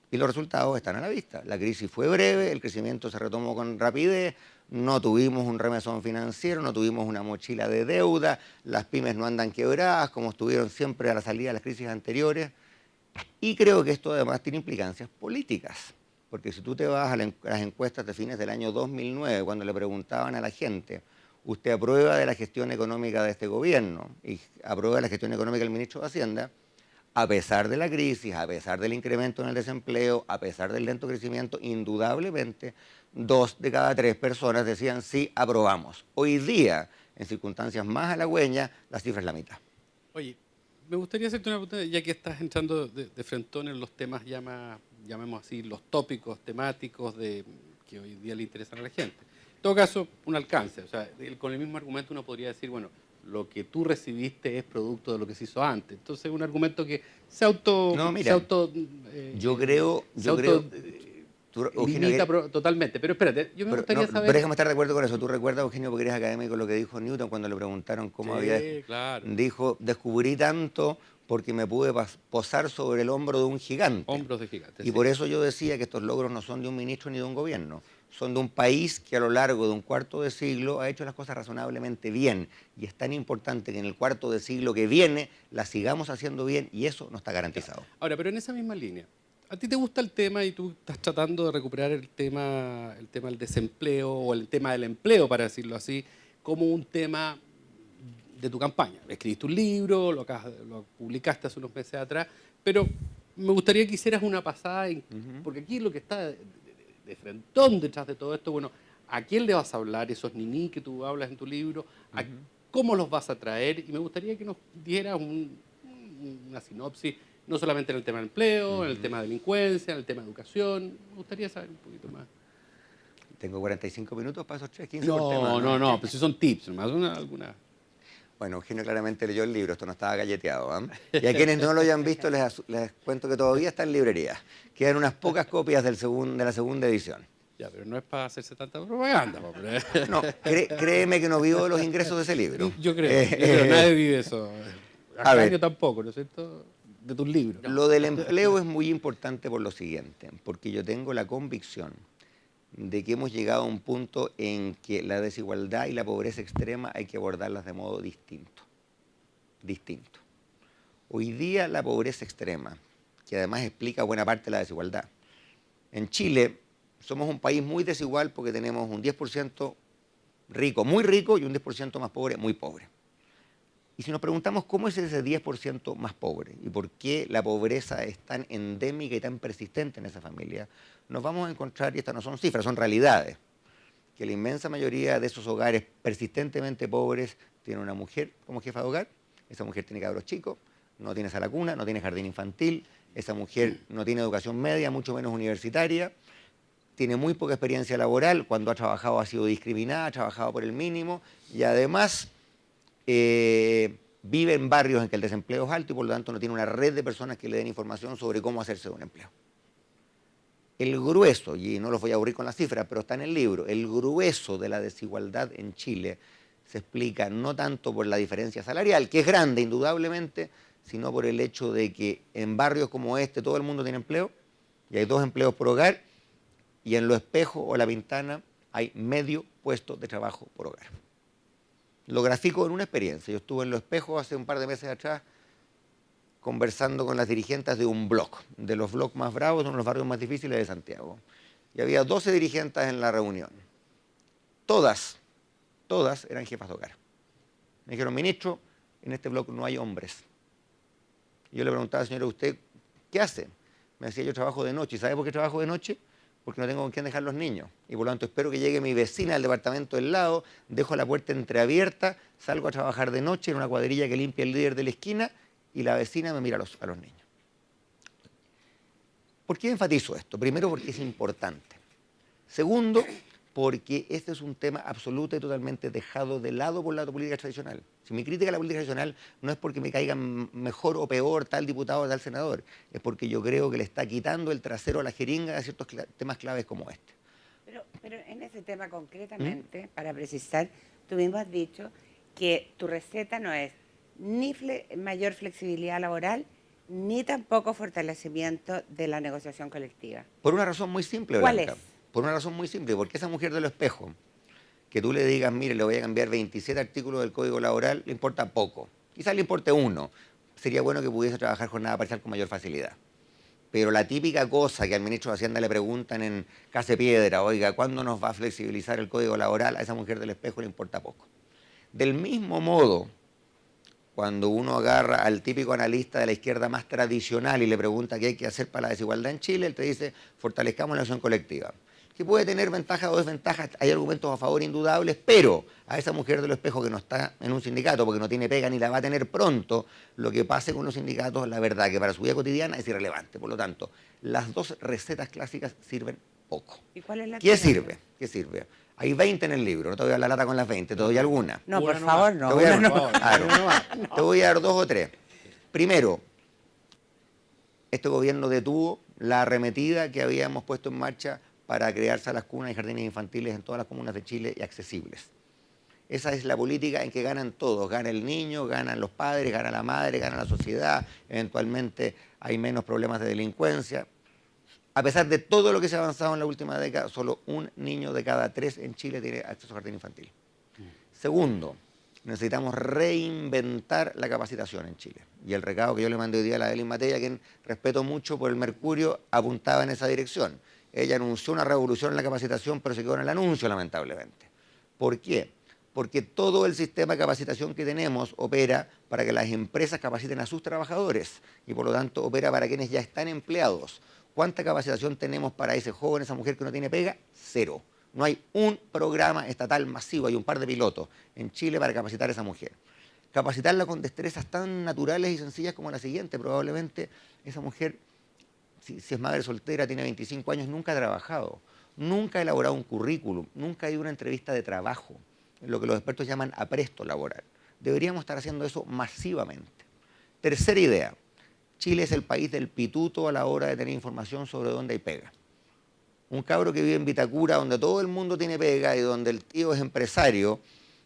Y los resultados están a la vista. La crisis fue breve, el crecimiento se retomó con rapidez, no tuvimos un remesón financiero, no tuvimos una mochila de deuda, las pymes no andan quebradas como estuvieron siempre a la salida de las crisis anteriores. Y creo que esto además tiene implicancias políticas. Porque si tú te vas a las encuestas de fines del año 2009, cuando le preguntaban a la gente, ¿usted aprueba de la gestión económica de este gobierno y aprueba de la gestión económica del ministro de Hacienda? A pesar de la crisis, a pesar del incremento en el desempleo, a pesar del lento crecimiento, indudablemente 2 de cada 3 personas decían sí, aprobamos. Hoy día, en circunstancias más halagüeñas, la cifra es la mitad. Oye, me gustaría hacerte una pregunta, ya que estás entrando de frentón en los temas, llamemos así, los tópicos temáticos que hoy día le interesan a la gente. En todo caso, un alcance. O sea, con el mismo argumento uno podría decir, bueno, lo que tú recibiste es producto de lo que se hizo antes. Entonces, un argumento que yo creo limita totalmente. Pero espérate, yo me gustaría saber... Pero déjame estar de acuerdo con eso. Tú recuerdas, Eugenio, porque eres académico, lo que dijo Newton cuando le preguntaron cómo había... Claro. Dijo, descubrí tanto porque me pude posar sobre el hombro de un gigante. Hombros de gigante. Y por eso yo decía que estos logros no son de un ministro ni de un gobierno. Son de un país que a lo largo de un cuarto de siglo ha hecho las cosas razonablemente bien. Y es tan importante que en el cuarto de siglo que viene las sigamos haciendo bien y eso no está garantizado. Ahora, pero en esa misma línea, ¿a ti te gusta el tema y tú estás tratando de recuperar el tema del desempleo o el tema del empleo, para decirlo así, como un tema de tu campaña? Escribiste un libro, lo publicaste hace unos meses atrás, pero me gustaría que hicieras una pasada, porque aquí lo que está de frentón detrás de todo esto, bueno, ¿a quién le vas a hablar esos niní que tú hablas en tu libro? ¿Cómo los vas a traer? Y me gustaría que nos dieras una sinopsis, no solamente en el tema del empleo, en el tema de delincuencia, en el tema de educación. Me gustaría saber un poquito más. Tengo 45 minutos para esos 15 por tema. No, pues si son tips, nomás alguna... Bueno, Eugenio claramente leyó el libro, esto no estaba galleteado. Y a quienes no lo hayan visto les cuento que todavía está en librería. Quedan unas pocas copias de la segunda edición. Ya, pero no es para hacerse tanta propaganda. No, créeme que no vivo de los ingresos de ese libro. Yo creo, nadie vive eso. Yo tampoco, ¿no es cierto? De tus libros. Lo del empleo es muy importante por lo siguiente, porque yo tengo la convicción de que hemos llegado a un punto en que la desigualdad y la pobreza extrema hay que abordarlas de modo distinto. Hoy día la pobreza extrema, que además explica buena parte de la desigualdad. En Chile somos un país muy desigual porque tenemos un 10% rico, muy rico, y un 10% más pobre, muy pobre. Y si nos preguntamos cómo es ese 10% más pobre y por qué la pobreza es tan endémica y tan persistente en esa familia, nos vamos a encontrar, y estas no son cifras, son realidades, que la inmensa mayoría de esos hogares persistentemente pobres tiene una mujer como jefa de hogar, esa mujer tiene cabros chicos, no tiene sala cuna, no tiene jardín infantil, esa mujer no tiene educación media, mucho menos universitaria, tiene muy poca experiencia laboral, cuando ha trabajado ha sido discriminada, ha trabajado por el mínimo y además vive en barrios en que el desempleo es alto y por lo tanto no tiene una red de personas que le den información sobre cómo hacerse de un empleo. El grueso, y no los voy a aburrir con las cifras, pero está en el libro, el grueso de la desigualdad en Chile se explica no tanto por la diferencia salarial, que es grande indudablemente, sino por el hecho de que en barrios como este todo el mundo tiene empleo y hay 2 empleos por hogar y en Lo Espejo o La Pintana hay medio puesto de trabajo por hogar. Lo grafico en una experiencia. Yo estuve en Lo Espejo hace un par de meses atrás conversando con las dirigentes de un blog, de los blogs más bravos, uno de los barrios más difíciles de Santiago. Y había 12 dirigentes en la reunión. Todas eran jefas de hogar. Me dijeron, ministro, en este blog no hay hombres. Y yo le preguntaba, señora, ¿usted qué hace? Me decía, yo trabajo de noche. ¿Y sabe por qué trabajo de noche? Porque no tengo con quién dejar los niños. Y por lo tanto espero que llegue mi vecina del departamento del lado, dejo la puerta entreabierta, salgo a trabajar de noche en una cuadrilla que limpia el líder de la esquina y la vecina me mira a los niños. ¿Por qué enfatizo esto? Primero, porque es importante. Segundo, porque este es un tema absoluto y totalmente dejado de lado por la política tradicional. Si mi crítica a la política tradicional no es porque me caigan mejor o peor tal diputado o tal senador, es porque yo creo que le está quitando el trasero a la jeringa de ciertos temas claves como este. Pero en ese tema concretamente, para precisar, tú mismo has dicho que tu receta no es ni mayor flexibilidad laboral, ni tampoco fortalecimiento de la negociación colectiva. Por una razón muy simple, ¿Cuál Blanca. es? Por una razón muy simple, porque esa mujer de Lo Espejo, que tú le digas, mire, le voy a cambiar 27 artículos del Código Laboral, le importa poco. Quizás le importe uno. Sería bueno que pudiese trabajar jornada parcial con mayor facilidad. Pero la típica cosa que al ministro de Hacienda le preguntan en Case Piedra, oiga, ¿cuándo nos va a flexibilizar el Código Laboral? A esa mujer del Espejo le importa poco. Del mismo modo, cuando uno agarra al típico analista de la izquierda más tradicional y le pregunta qué hay que hacer para la desigualdad en Chile, él te dice, fortalezcamos la acción colectiva. Que puede tener ventajas o desventajas, hay argumentos a favor indudables, pero a esa mujer del Espejo que no está en un sindicato porque no tiene pega ni la va a tener pronto, lo que pase con los sindicatos, la verdad que para su vida cotidiana es irrelevante. Por lo tanto, las 2 recetas clásicas sirven poco. ¿Y cuál es la ¿Qué tercera? sirve? ¿Qué sirve? Hay 20 en el libro, no te voy a dar la lata con las 20, te doy alguna. No, por Una favor, nomás. no. Te voy a una dar, no. claro, te voy a dar 2 o 3. Primero, este gobierno detuvo la arremetida que habíamos puesto en marcha para crear salas cunas y jardines infantiles en todas las comunas de Chile y accesibles. Esa es la política en que ganan todos. Gana el niño, ganan los padres, gana la madre, gana la sociedad. Eventualmente hay menos problemas de delincuencia. A pesar de todo lo que se ha avanzado en la última década, solo un niño de cada 3 en Chile tiene acceso a jardín infantil. Segundo, necesitamos reinventar la capacitación en Chile. Y el recado que yo le mandé hoy día a la Evelyn Matei, a quien respeto mucho por el Mercurio, apuntaba en esa dirección. Ella anunció una revolución en la capacitación, pero se quedó en el anuncio, lamentablemente. ¿Por qué? Porque todo el sistema de capacitación que tenemos opera para que las empresas capaciten a sus trabajadores y por lo tanto opera para quienes ya están empleados. ¿Cuánta capacitación tenemos para ese joven, esa mujer que no tiene pega? 0. No hay un programa estatal masivo, hay un par de pilotos en Chile para capacitar a esa mujer. Capacitarla con destrezas tan naturales y sencillas como la siguiente. Probablemente esa mujer, si es madre soltera, tiene 25 años, nunca ha trabajado, nunca ha elaborado un currículum, nunca ha ido a una entrevista de trabajo, lo que los expertos llaman apresto laboral. Deberíamos estar haciendo eso masivamente. Tercera idea, Chile es el país del pituto a la hora de tener información sobre dónde hay pega. Un cabro que vive en Vitacura, donde todo el mundo tiene pega y donde el tío es empresario,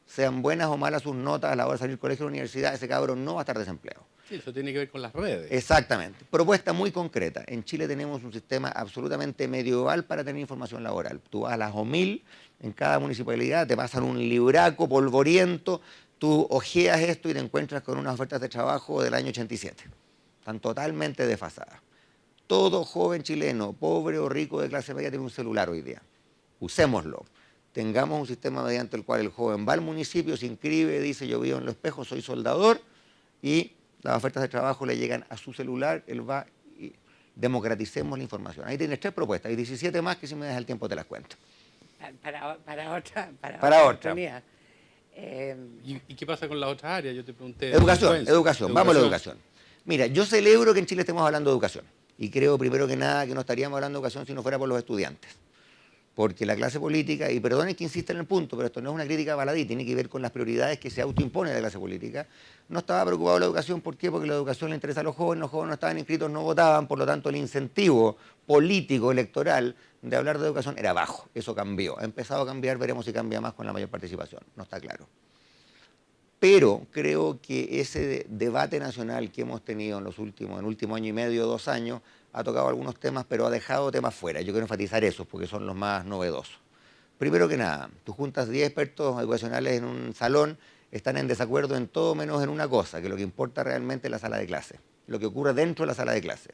sean buenas o malas sus notas a la hora de salir del colegio o la universidad, ese cabro no va a estar desempleado. Sí, eso tiene que ver con las redes. Exactamente. Propuesta muy concreta. En Chile tenemos un sistema absolutamente medieval para tener información laboral. Tú vas a las OMIL en cada municipalidad, te pasan un libraco polvoriento, tú ojeas esto y te encuentras con unas ofertas de trabajo del año 87. Están totalmente desfasadas. Todo joven chileno, pobre o rico de clase media, tiene un celular hoy día. Usémoslo. tengamos un sistema mediante el cual el joven va al municipio, se inscribe, dice yo vivo en Los Espejos, soy soldador, y las ofertas de trabajo le llegan a su celular, él va y democraticemos la información. Ahí tienes 3 propuestas, hay 17 más que si me das el tiempo te las cuento. Para otra oportunidad. ¿Y qué pasa con las otras áreas? Yo te pregunté. Educación, vamos a la educación. Mira, yo celebro que en Chile estemos hablando de educación. Y creo, primero que nada, que no estaríamos hablando de educación si no fuera por los estudiantes. Porque la clase política, y perdonen que insista en el punto, pero esto no es una crítica baladí, tiene que ver con las prioridades que se autoimpone la clase política, no estaba preocupado de la educación. ¿Por qué? Porque la educación le interesa a los jóvenes no estaban inscritos, no votaban, por lo tanto el incentivo político, electoral, de hablar de educación era bajo. Eso cambió. Ha empezado a cambiar, veremos si cambia más con la mayor participación. No está claro. Pero creo que ese debate nacional que hemos tenido en el último año y medio, 2 años, ha tocado algunos temas, pero ha dejado temas fuera. Yo quiero enfatizar esos porque son los más novedosos. Primero que nada, tú juntas 10 expertos educacionales en un salón, están en desacuerdo en todo menos en una cosa, que lo que importa realmente es la sala de clase, lo que ocurre dentro de la sala de clase.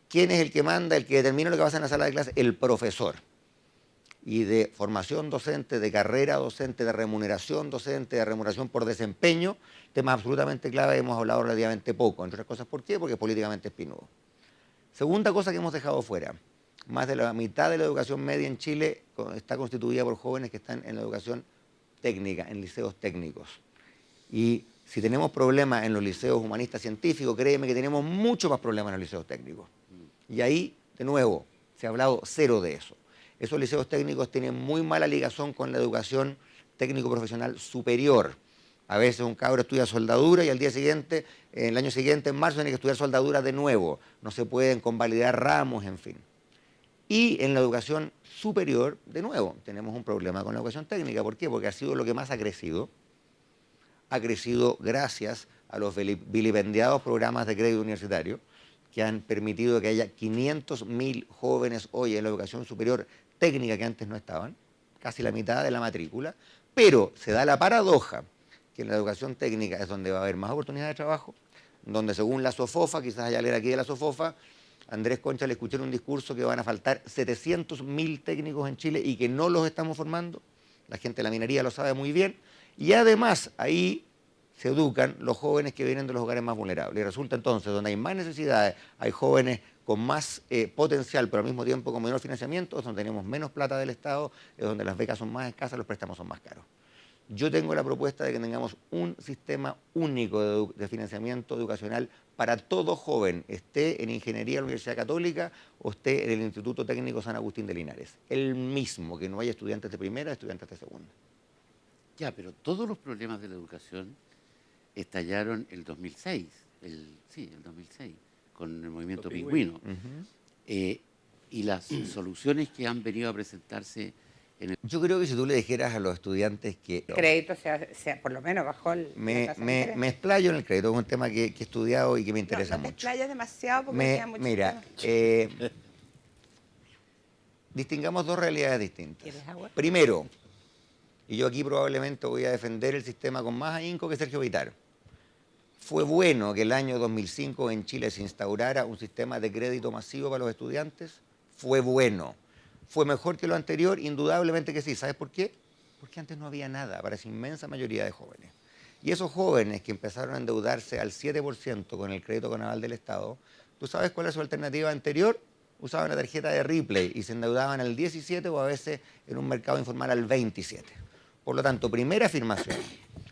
¿Quién es el que manda, el que determina lo que pasa en la sala de clase? El profesor. Y de formación docente, de carrera docente, de remuneración docente, de remuneración por desempeño, temas absolutamente clave, hemos hablado relativamente poco. Entre otras cosas, ¿por qué? Porque es políticamente espinudo. Segunda cosa que hemos dejado fuera, más de la mitad de la educación media en Chile está constituida por jóvenes que están en la educación técnica, en liceos técnicos. Y si tenemos problemas en los liceos humanistas científicos, créeme que tenemos mucho más problemas en los liceos técnicos. Y ahí, de nuevo, se ha hablado cero de eso. Esos liceos técnicos tienen muy mala ligación con la educación técnico-profesional superior. A veces un cabro estudia soldadura y al día siguiente, el año siguiente, en marzo, tiene que estudiar soldadura de nuevo. No se pueden convalidar ramos, en fin. Y en la educación superior, de nuevo, tenemos un problema con la educación técnica. ¿Por qué? Porque ha sido lo que más ha crecido. Ha crecido gracias a los vilipendiados programas de crédito universitario que han permitido que haya 500.000 jóvenes hoy en la educación superior técnica que antes no estaban, casi la mitad de la matrícula, pero se da la paradoja que en la educación técnica es donde va a haber más oportunidades de trabajo, donde según la SOFOFA, quizás haya leer aquí de la SOFOFA, Andrés Concha le escuché en un discurso que van a faltar 700.000 técnicos en Chile y que no los estamos formando, la gente de la minería lo sabe muy bien, y además ahí se educan los jóvenes que vienen de los hogares más vulnerables. Y resulta entonces, donde hay más necesidades, hay jóvenes con más potencial, pero al mismo tiempo con menor financiamiento, es donde tenemos menos plata del Estado, es donde las becas son más escasas, los préstamos son más caros. Yo tengo la propuesta de que tengamos un sistema único de financiamiento educacional para todo joven, esté en Ingeniería de la Universidad Católica o esté en el Instituto Técnico San Agustín de Linares. El mismo, que no haya estudiantes de primera, estudiantes de segunda. Ya, pero todos los problemas de la educación estallaron el 2006, el 2006, con el movimiento Pingüino. Y las soluciones que han venido a presentarse en el... Yo creo que si tú le dijeras a los estudiantes que... Crédito sea por lo menos bajo me explayo en el crédito, es un tema que he estudiado y que me interesa no te mucho. explayas demasiado porque queda mucho Mira, tema. distingamos 2 realidades distintas. ¿Quieres agua? Primero, y yo aquí probablemente voy a defender el sistema con más ahínco que Sergio Vittar. Fue bueno que el año 2005 en Chile se instaurara un sistema de crédito masivo para los estudiantes. Fue bueno. ¿Fue mejor que lo anterior? Indudablemente que sí. ¿Sabes por qué? Porque antes no había nada para esa inmensa mayoría de jóvenes. Y esos jóvenes que empezaron a endeudarse al 7% con el crédito con aval del Estado, ¿tú sabes cuál es su alternativa anterior? Usaban la tarjeta de Ripley y se endeudaban al 17% o a veces en un mercado informal al 27%. Por lo tanto, primera afirmación,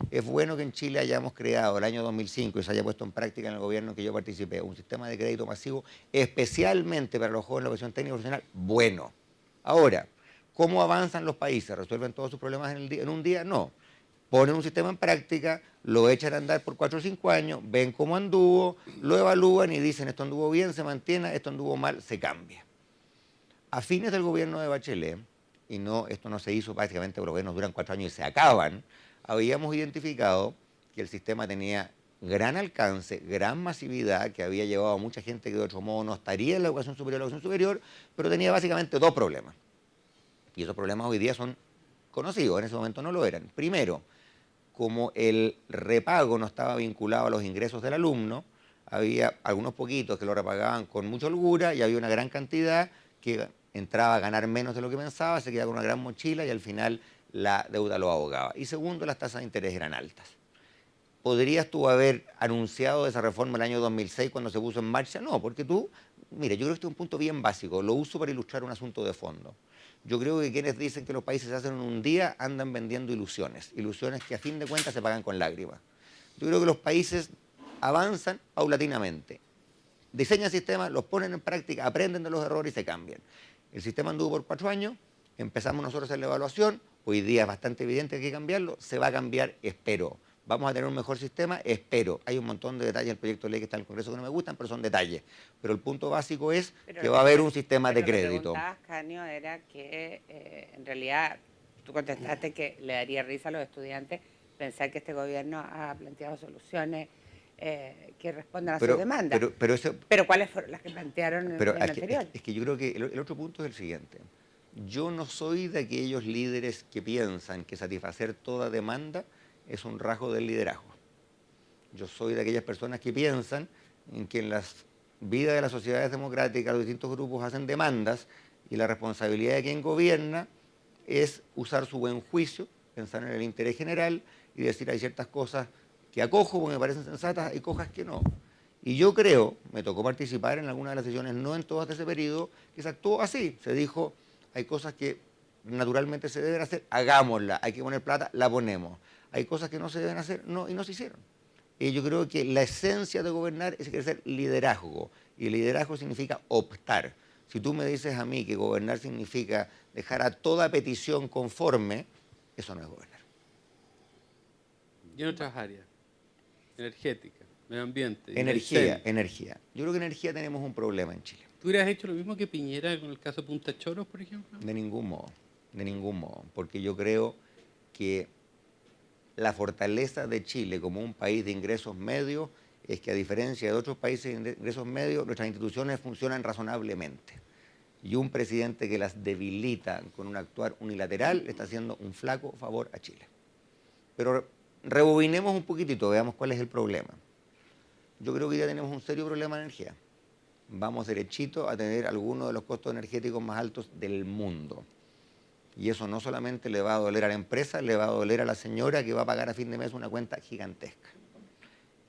es bueno que en Chile hayamos creado el año 2005 y se haya puesto en práctica en el gobierno en que yo participé un sistema de crédito masivo especialmente para los jóvenes de la educación técnica y profesional. Bueno. Ahora, ¿cómo avanzan los países? ¿Resuelven todos sus problemas en un día? No. Ponen un sistema en práctica, lo echan a andar por 4 o 5 años, ven cómo anduvo, lo evalúan y dicen esto anduvo bien, se mantiene, esto anduvo mal, se cambia. A fines del gobierno de Bachelet, y no, esto no se hizo prácticamente porque los gobiernos duran 4 años y se acaban, habíamos identificado que el sistema tenía gran alcance, gran masividad, que había llevado a mucha gente que de otro modo no estaría en la educación superior, pero tenía básicamente 2 problemas. Y esos problemas hoy día son conocidos, en ese momento no lo eran. Primero, como el repago no estaba vinculado a los ingresos del alumno, había algunos poquitos que lo repagaban con mucha holgura y había una gran cantidad que entraba a ganar menos de lo que pensaba, se quedaba con una gran mochila y al final la deuda lo ahogaba. Y segundo, las tasas de interés eran altas. ¿Podrías tú haber anunciado esa reforma el año 2006 cuando se puso en marcha? No, porque tú, mire, yo creo que este es un punto bien básico, lo uso para ilustrar un asunto de fondo. Yo creo que quienes dicen que los países se hacen en un día andan vendiendo ilusiones, ilusiones que a fin de cuentas se pagan con lágrimas. Yo creo que los países avanzan paulatinamente, diseñan sistemas, los ponen en práctica, aprenden de los errores y se cambian. El sistema anduvo por 4 años, empezamos nosotros a hacer la evaluación, hoy día es bastante evidente que hay que cambiarlo, se va a cambiar, espero. Vamos a tener un mejor sistema, espero. Hay un montón de detalles del proyecto de ley que está en el Congreso que no me gustan, pero son detalles. Pero el punto básico es que va a haber un sistema de crédito. Lo que preguntabas, Canio, era que en realidad tú contestaste que le daría risa a los estudiantes pensar que este gobierno ha planteado soluciones que respondan a sus demandas. Pero ¿cuáles fueron las que plantearon en el gobierno anterior? Es que yo creo que el otro punto es el siguiente. Yo no soy de aquellos líderes que piensan que satisfacer toda demanda es un rasgo del liderazgo. Yo soy de aquellas personas que piensan en que en las vidas de las sociedades democráticas los distintos grupos hacen demandas y la responsabilidad de quien gobierna es usar su buen juicio, pensar en el interés general y decir hay ciertas cosas que acojo porque me parecen sensatas y cosas que no. Y yo creo, me tocó participar en algunas de las sesiones, no en todas de ese periodo, que se actuó así. Se dijo, hay cosas que naturalmente se deben hacer, hagámoslas, hay que poner plata, la ponemos. Hay cosas que no se deben hacer, no, y no se hicieron. Y yo creo que la esencia de gobernar es ejercer liderazgo, y el liderazgo significa optar. Si tú me dices a mí que gobernar significa dejar a toda petición conforme, eso no es gobernar. Y en otras áreas, energética, medio ambiente. Energía. Yo creo que en energía tenemos un problema en Chile. ¿Tú hubieras hecho lo mismo que Piñera con el caso de Punta Choros, por ejemplo? De ningún modo, porque yo creo que la fortaleza de Chile como un país de ingresos medios es que a diferencia de otros países de ingresos medios, nuestras instituciones funcionan razonablemente. Y un presidente que las debilita con un actuar unilateral le está haciendo un flaco favor a Chile. Pero rebobinemos un poquitito, veamos cuál es el problema. Yo creo que hoy día tenemos un serio problema de energía. Vamos derechito a tener algunos de los costos energéticos más altos del mundo. Y eso no solamente le va a doler a la empresa, le va a doler a la señora que va a pagar a fin de mes una cuenta gigantesca.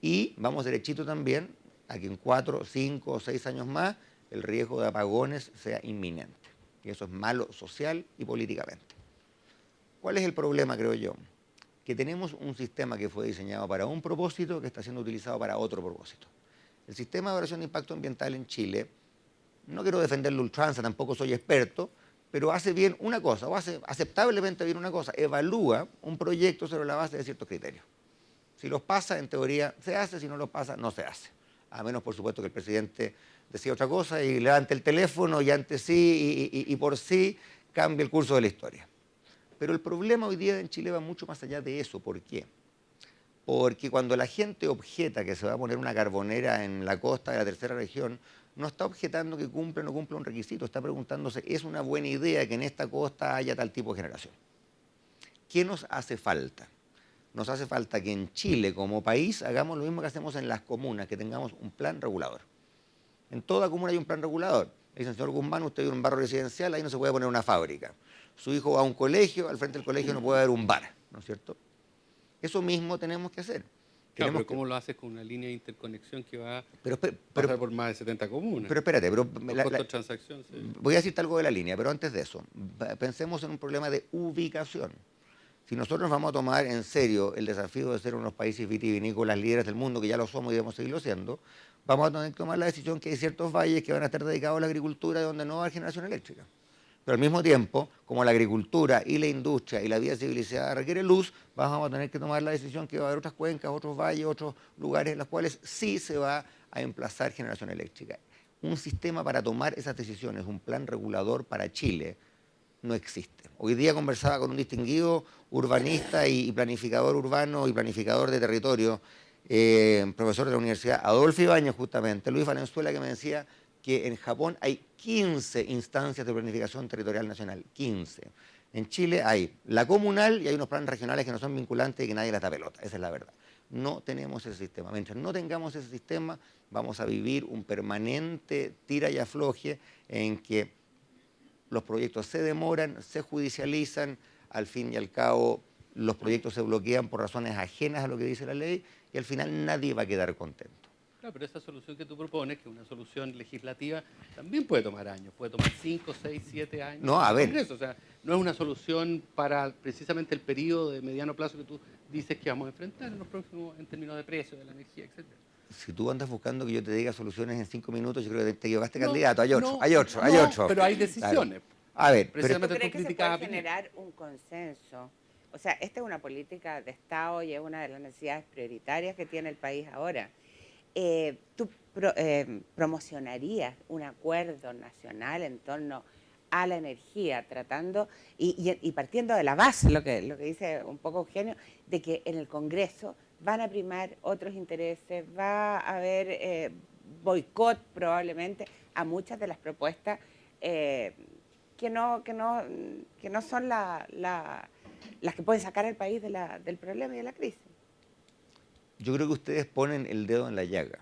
Y vamos derechito también a que en 4, 5 o 6 años más el riesgo de apagones sea inminente. Y eso es malo social y políticamente. ¿Cuál es el problema, creo yo? Que tenemos un sistema que fue diseñado para un propósito que está siendo utilizado para otro propósito. El sistema de evaluación de impacto ambiental en Chile, no quiero defenderlo ultranza, tampoco soy experto, pero hace bien una cosa, o hace aceptablemente bien una cosa, evalúa un proyecto sobre la base de ciertos criterios. Si los pasa, en teoría se hace, si no los pasa, no se hace. A menos, por supuesto, que el presidente decida otra cosa y levante el teléfono y ante sí y por sí cambie el curso de la historia. Pero el problema hoy día en Chile va mucho más allá de eso. ¿Por qué? Porque cuando la gente objeta que se va a poner una carbonera en la costa de la tercera región, no está objetando que cumpla o no cumpla un requisito, está preguntándose, ¿es una buena idea que en esta costa haya tal tipo de generación? ¿Qué nos hace falta? Nos hace falta que en Chile, como país, hagamos lo mismo que hacemos en las comunas, que tengamos un plan regulador. En toda comuna hay un plan regulador. Le dicen, señor Guzmán, usted vive en un barrio residencial, ahí no se puede poner una fábrica. Su hijo va a un colegio, al frente del colegio no puede haber un bar, ¿no es cierto? Eso mismo tenemos que hacer. Claro, pero ¿cómo lo haces con una línea de interconexión que va a pasar por más de 70 comunas? Pero espérate, Transacción, sí. Voy a decirte algo de la línea, pero antes de eso, pensemos en un problema de ubicación. Si nosotros nos vamos a tomar en serio el desafío de ser unos países vitivinícolas líderes del mundo, que ya lo somos y debemos seguirlo siendo, vamos a tener que tomar la decisión que hay ciertos valles que van a estar dedicados a la agricultura donde no va a haber generación eléctrica. Pero al mismo tiempo, como la agricultura y la industria y la vida civilizada requiere luz, vamos a tener que tomar la decisión que va a haber otras cuencas, otros valles, otros lugares en los cuales sí se va a emplazar generación eléctrica. Un sistema para tomar esas decisiones, un plan regulador para Chile, no existe. Hoy día conversaba con un distinguido urbanista y planificador urbano y planificador de territorio, profesor de la Universidad Adolfo Ibáñez justamente, Luis Valenzuela, que me decía que en Japón hay 15 instancias de planificación territorial nacional, 15. En Chile hay la comunal y hay unos planes regionales que no son vinculantes y que nadie les da pelota, esa es la verdad. No tenemos ese sistema. Mientras no tengamos ese sistema, vamos a vivir un permanente tira y afloje en que los proyectos se demoran, se judicializan, al fin y al cabo los proyectos se bloquean por razones ajenas a lo que dice la ley y al final nadie va a quedar contento. Claro, pero esa solución que tú propones, que es una solución legislativa, también puede tomar años, puede tomar 5, 6, 7 años. No, a en el ver. Congreso. O sea, no es una solución para precisamente el periodo de mediano plazo que tú dices que vamos a enfrentar en los próximos, en términos de precio de la energía, etcétera. Si tú andas buscando que yo te diga soluciones en 5 minutos, yo creo que te equivocaste, No, candidato. Hay otro, no, hay otro, hay no, otro. pero hay decisiones. Claro. A ver, pero ¿Tú Precisamente crees tú que se criticabas puede a Piñera. generar un consenso? O sea, esta es una política de Estado y es una de las necesidades prioritarias que tiene el país ahora. ¿Tú promocionarías un acuerdo nacional en torno a la energía, tratando y partiendo de la base, lo que dice un poco Eugenio, de que en el Congreso van a primar otros intereses, va a haber boicot probablemente a muchas de las propuestas que no son las que pueden sacar al país del problema y de la crisis? yo creo que ustedes ponen el dedo en la llaga.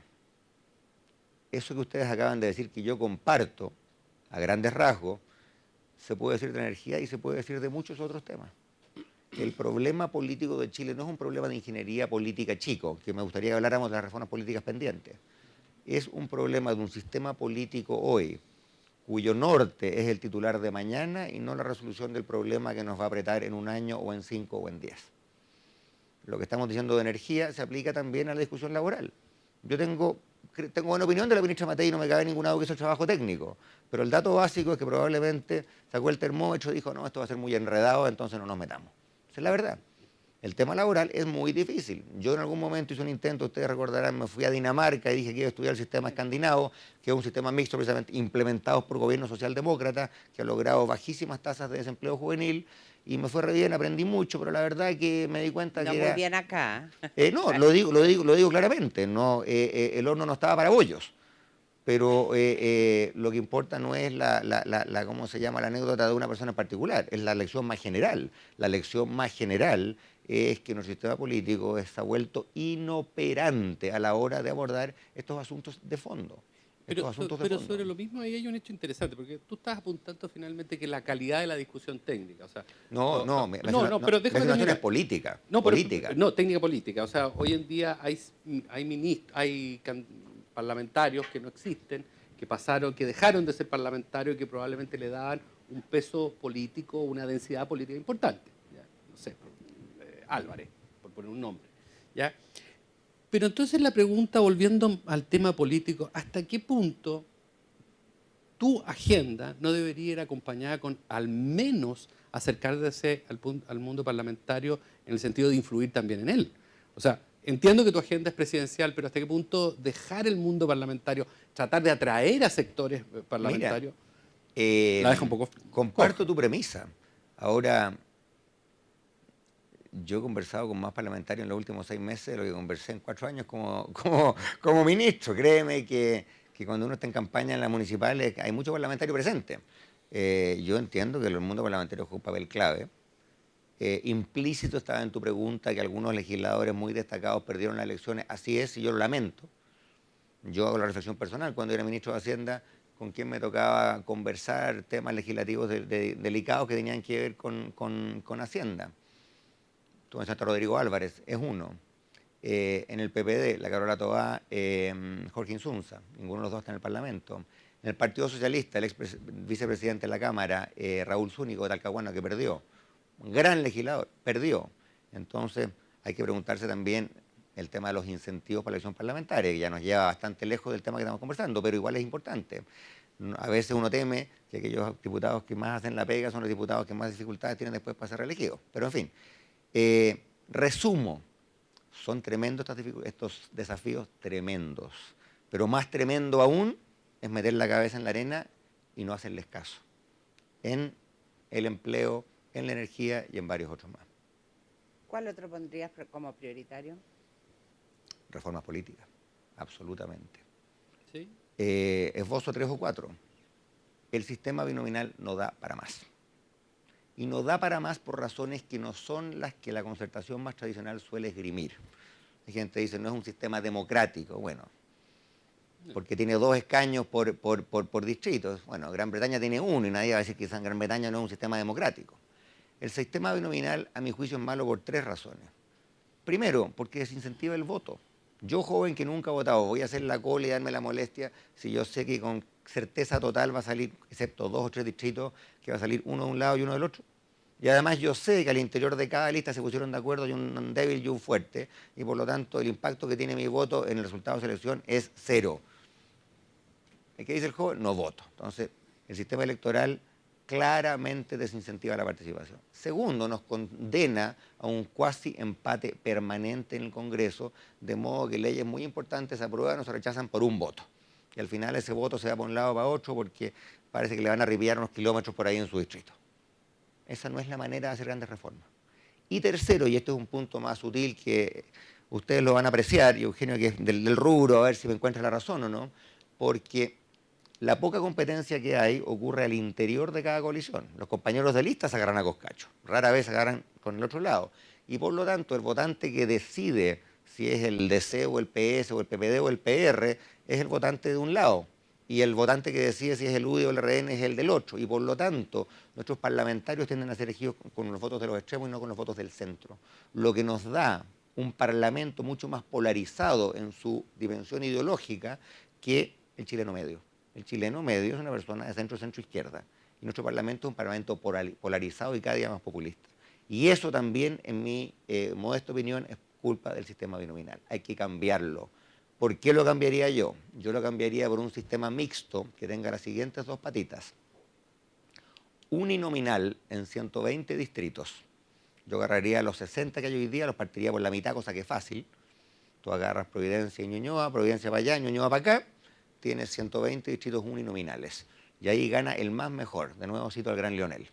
Eso que ustedes acaban de decir que yo comparto, a grandes rasgos, se puede decir de energía y se puede decir de muchos otros temas. El problema político de Chile no es un problema de ingeniería política chico, que me gustaría que habláramos de las reformas políticas pendientes. Es un problema de un sistema político hoy, cuyo norte es el titular de mañana y no la resolución del problema que nos va a apretar en un año o en 5 o en 10. Lo que estamos diciendo de energía se aplica también a la discusión laboral. Yo tengo buena opinión de la ministra Matei y no me cabe ninguna duda que hizo el trabajo técnico, pero el dato básico es que probablemente sacó el termómetro y dijo, no, esto va a ser muy enredado, entonces no nos metamos. Esa es la verdad. El tema laboral es muy difícil. Yo en algún momento hice un intento, ustedes recordarán, me fui a Dinamarca y dije que iba a estudiar el sistema escandinavo, que es un sistema mixto precisamente implementado por gobiernos socialdemócratas, que ha logrado bajísimas tasas de desempleo juvenil, y me fue re bien, aprendí mucho, pero la verdad es que me di cuenta No que muy era... bien acá. No, lo digo claramente, no, el horno no estaba para bollos, pero lo que importa no es ¿cómo se llama? La anécdota de una persona en particular, es la lección más general. La lección más general es que nuestro sistema político se ha vuelto inoperante a la hora de abordar estos asuntos de fondo. Pero sobre lo mismo ahí hay un hecho interesante, porque tú estás apuntando finalmente que la calidad de la discusón técnica, o sea... pero déjame terminar. Es política. No, política. No, técnica política. O sea, hoy en día hay parlamentarios que no existen, que dejaron de ser parlamentarios y que probablemente le daban un peso político, una densidad política importante. ¿Ya? No sé, Álvarez, por poner un nombre. ¿Ya? Pero entonces la pregunta, volviendo al tema político, ¿hasta qué punto tu agenda no debería ir acompañada con al menos acercarse al mundo parlamentario en el sentido de influir también en él? O sea, entiendo que tu agenda es presidencial, pero ¿hasta qué punto dejar el mundo parlamentario, tratar de atraer a sectores parlamentarios? Mira, la deja un poco... Comparto tu premisa. Ahora... Yo he conversado con más parlamentarios en los últimos 6 meses de lo que conversé en 4 años como ministro. Créeme que cuando uno está en campaña en las municipales hay muchos parlamentarios presentes. Yo entiendo que el mundo parlamentario juega un papel clave. Implícito estaba en tu pregunta que algunos legisladores muy destacados perdieron las elecciones. Así es, y yo lo lamento. Yo hago la reflexión personal. Cuando era ministro de Hacienda, con quien me tocaba conversar temas legislativos delicados que tenían que ver con Hacienda. Tú mencionaste a Rodrigo Álvarez, es uno. En el PPD, la Carola Toá, Jorge Insunza, ninguno de los dos está en el Parlamento. En el Partido Socialista, el ex vicepresidente de la Cámara, Raúl Zúñiga de Talcahuano, que perdió. Un gran legislador, perdió. Entonces, hay que preguntarse también el tema de los incentivos para la elección parlamentaria, que ya nos lleva bastante lejos del tema que estamos conversando, pero igual es importante. A veces uno teme que aquellos diputados que más hacen la pega son los diputados que más dificultades tienen después para ser reelegidos. Pero, en fin. Resumo, son tremendos estos desafíos, tremendos, pero más tremendo aún es meter la cabeza en la arena y no hacerles caso en el empleo, en la energía y en varios otros más. ¿Cuál otro pondrías como prioritario? Reformas políticas, absolutamente. ¿Sí? Esbozo 3 o 4. El sistema binominal no da para más. Y no da para más por razones que no son las que la concertación más tradicional suele esgrimir. Hay gente que dice, no es un sistema democrático. Bueno, porque tiene 2 escaños por distrito. Bueno, Gran Bretaña tiene 1 y nadie va a decir que Gran Bretaña no es un sistema democrático. El sistema binominal, a mi juicio, es malo por 3 razones. Primero, porque desincentiva el voto. Yo, joven que nunca he votado, voy a hacer la cola y darme la molestia si yo sé que con certeza total va a salir, excepto 2 o 3 distritos, que va a salir uno de un lado y uno del otro. Y además yo sé que al interior de cada lista se pusieron de acuerdo y un débil y un fuerte, y por lo tanto el impacto que tiene mi voto en el resultado de la selección es 0. ¿Qué dice el joven? No voto. Entonces, el sistema electoral claramente desincentiva la participación. Segundo, nos condena a un cuasi empate permanente en el Congreso, de modo que leyes muy importantes se aprueban o se rechazan por un voto. Y al final ese voto se va para un lado o para otro porque parece que le van a arribillar unos kilómetros por ahí en su distrito. Esa no es la manera de hacer grandes reformas. Y tercero, y este es un punto más sutil que ustedes lo van a apreciar, y Eugenio que es del rubro, a ver si me encuentra la razón o no, porque la poca competencia que hay ocurre al interior de cada coalición. Los compañeros de lista se agarran a coscacho, rara vez se agarran con el otro lado. Y por lo tanto, el votante que decide si es el DC o el PS o el PPD o el PR es el votante de un lado. Y el votante que decide si es el UDI o el RN es el del otro. Y por lo tanto, nuestros parlamentarios tienden a ser elegidos con los votos de los extremos y no con los votos del centro. Lo que nos da un parlamento mucho más polarizado en su dimensión ideológica que el chileno medio. El chileno medio es una persona de centro-izquierda. Y nuestro parlamento es un parlamento polarizado y cada día más populista. Y eso también, en mi modesta opinión, es culpa del sistema binominal. Hay que cambiarlo. ¿Por qué lo cambiaría yo? Yo lo cambiaría por un sistema mixto que tenga las siguientes 2 patitas. Uninominal en 120 distritos. Yo agarraría los 60 que hay hoy día, los partiría por la mitad, cosa que es fácil. Tú agarras Providencia y Ñuñoa, Providencia para allá, Ñuñoa para acá, tienes 120 distritos uninominales. Y ahí gana el más mejor. De nuevo cito al gran Lionel.